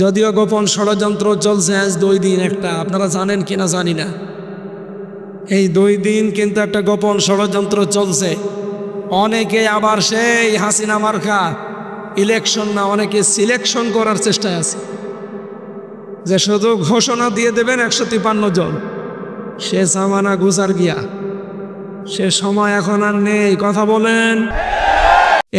যদিও গোপন ষড়যন্ত্র চলছে আজ 2 দিন একটা, আপনারা জানেন কিনা জানি না। এই 2 দিন কিন্তু একটা গোপন ষড়যন্ত্র চলছে। অনেকে আবার সেই হাসিনা মার্কা ইলেকশন না, অনেকে সিলেকশন করার চেষ্টায় আছে, যে শুধু ঘোষণা দিয়ে দেবেন 153 জন। সে জামানা গুজার গিয়া, সে সময় এখন আর নেই। কথা বলেন,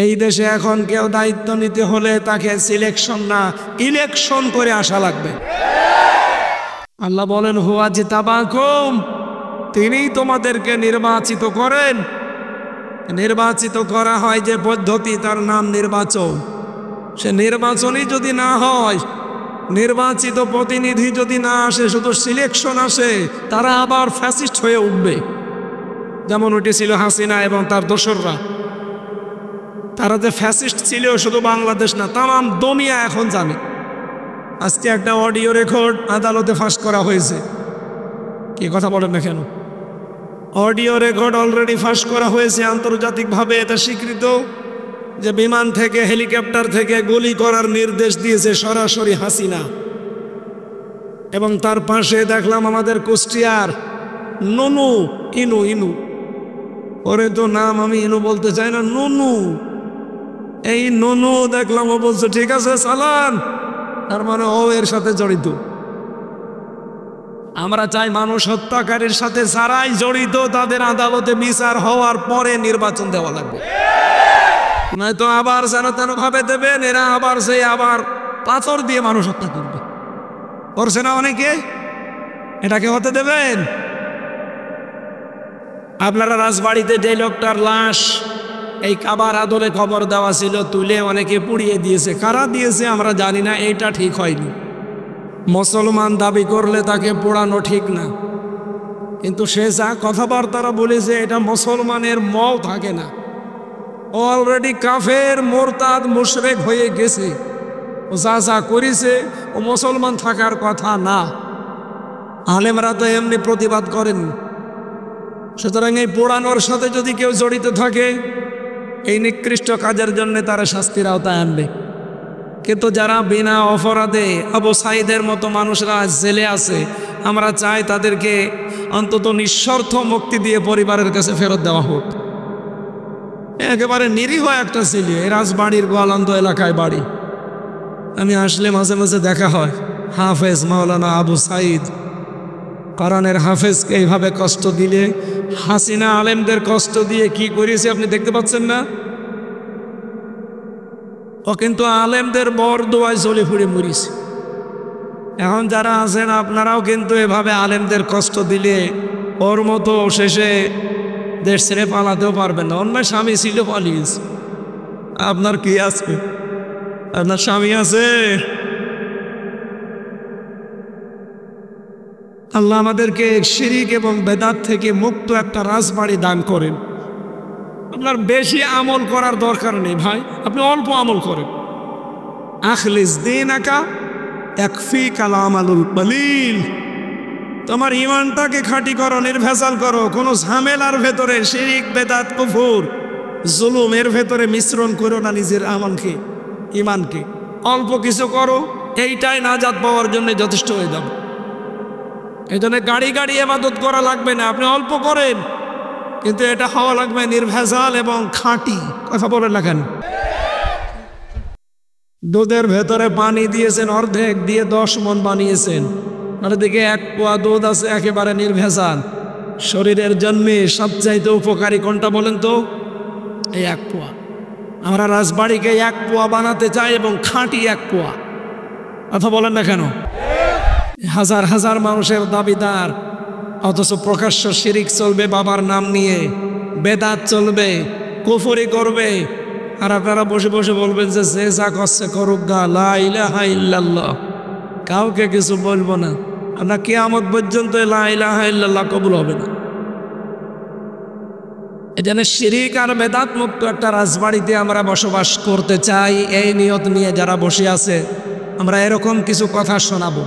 এই দেশে এখন কেউ দায়িত্ব নিতে হলে তাকে সিলেকশন না, ইলেকশন করে আসা লাগবে। আল্লাহ বলেন, হুয়া জিতাবাকুম, তিনি তোমাদেরকে নির্বাচিত করেন। নির্বাচিত করা হয় যে পদ্ধতি, তার নাম নির্বাচন। সে নির্বাচনই যদি না হয়, নির্বাচিত প্রতিনিধি যদি না আসে, শুধু সিলেকশন আসে, তারা আবার ফ্যাসিস্ট হয়ে উঠবে। যেমন উঠেছিল হাসিনা এবং তার দোসররা। তারা যে ফ্যাসিস্ট ছিল শুধু বাংলাদেশ না, তাম দুনিয়া এখন জানে। আজকে একটা অডিও রেকর্ড আদালতে ফাঁস করা হয়েছে। কি কথা বলেন না কেন? অডিও রেকর্ড অলরেডি ফাঁস করা হয়েছে আন্তর্জাতিকভাবে। এটা স্বীকৃত যে বিমান থেকে, হেলিকপ্টার থেকে গুলি করার নির্দেশ দিয়েছে সরাসরি হাসিনা। এবং তার পাশে দেখলাম আমাদের কুষ্টিয়ার নুনু, ইনু ইনু, ওরে তো নাম আমি ইনু বলতে চাই না, নুনু, এই নুনু দেখলাম ও বলছে ঠিক আছে চালান, তার মানে ও এর সাথে জড়িত। আমরা চাই মানুষ হত্যাকারীর সাথে যারাই জড়িত তাদের আদালতে বিচার হওয়ার পরে নির্বাচন দেওয়া লাগবে। নয়তো আবার যেন তেন ভাবে দেবেন, এরা আবার সে আবার পাথর দিয়ে মানুষ হত্যা করবে। করছে না অনেকে, এটাকে হতে দেবেন? আপনারা রাজবাড়িতে যে লোকটার লাশ এই কাবার আদলে খবর দেওয়া ছিল, তুলে অনেকে পুড়িয়ে দিয়েছে। কারা দিয়েছে আমরা জানি না, এইটা ঠিক হয়নি। মুসলমান দাবি করলে তাকে পোড়ানো ঠিক না, কিন্তু সে যা কথাবার্তারা বলেছে এটা মুসলমানের মও থাকে না। অলরেডি কাফের, মোরতাদ, মুশরিক হয়ে গেছে। ও যা যা করেছে ও মুসলমান থাকার কথা না। আলেমরা তো এমনি প্রতিবাদ করেন। সুতরাং এই পোড়ানোর সাথে যদি কেউ জড়িত থাকে, এই নিকৃষ্ট কাজের জন্য তারা শাস্তির আওতায় আনবে। কিন্তু যারা বিনা অপরাধে, আবু সাইদের মতো মানুষরা জেলে আছে, আমরা চাই তাদেরকে অন্তত নিঃস্বার্থ মুক্তি দিয়ে পরিবারের কাছে ফেরত দেওয়া হোক। একেবারে নিরীহ একটা ছেলে, রাজবাড়ির গোয়ালন্দ এলাকায় বাড়ি। আমি আসলে মাঝে মাঝে দেখা হয়। হাফেজ মাওলানা আবু সাইদ, কোরআনের হাফেজকে এইভাবে কষ্ট দিলে, হাসিনা আলেমদের কষ্ট দিয়ে কি করেছে আপনি দেখতে পাচ্ছেন না? ও কিন্তু আলেমদের বর দোয়ায় চলে ফুড়ে মরিছে। এখন যারা আছেন আপনারাও কিন্তু এভাবে আলেমদের কষ্ট দিলে ওর মতো শেষে দেশ ছেড়ে পালাতেও পারবেন না। অন্য স্বামী ছিল, পালিয়েছে। আপনার কি আছে? আপনার স্বামী আছে? আল্লাহ আমাদেরকে শিরিক এবং বেদাত থেকে মুক্ত একটা রাজবাড়ি দান করেন। আপনার বেশি আমল করার দরকার নেই ভাই, আপনি অল্প আমল করেন। আখলিস দীনাকা ইয়াকফিকাল আমালুল কলিল। তোমার ইমানটাকে খাঁটি করো, নির্ভেজাল করো। কোনো ঝামেলার ভেতরে শিরিক, বেদাত, কুফর, জুলুমের ভেতরে মিশ্রণ করো না নিজের আমলকে, ইমানকে। অল্প কিছু করো, এইটাই নাজাত পাওয়ার জন্য যথেষ্ট হয়ে যাবে। এই জন্য গাড়ি গাড়ি ইবাদত করা লাগবে না, আপনি অল্প করেন, কিন্তু এটা হওয়া লাগবে নির্ভেজাল এবং খাঁটি। কথা বলেন না কেন? দুধের ভেতরে পানি দিয়েছেন অর্ধেক দিয়ে 10 মণ বানিয়েছেন, আর দিকে 1 পোয়া দুধ আছে একেবারে নির্ভেজাল। শরীরের জন্যে সবচাইতে উপকারী কোনটা বলেন তো? এই 1 পোয়া। আমরা রাজবাড়িকে 1 পোয়া বানাতে চাই এবং খাঁটি 1 পোয়া। কথা বলেন না কেন? হাজার হাজার মানুষের দাবিদার, অথচ প্রকাশ্য শিরিক চলবে, বাবার নাম নিয়ে বেদাত চলবে, কুফরি করবে, আর আপনারা বসে বসে বলবেন যে যে যা করছে করুক গা, লা ইলাহা ইল্লাল্লাহ, কাউকে কিছু বলবো না। আমরা কিয়ামত পর্যন্ত লা ইলাহা ইল্লাল্লাহ কবুল হবে না। এজন্য শিরিক আর বেদাত মুক্ত একটা রাজবাড়িতে আমরা বসবাস করতে চাই। এই নিয়ত নিয়ে যারা বসে আছে, আমরা এরকম কিছু কথা শোনাবো।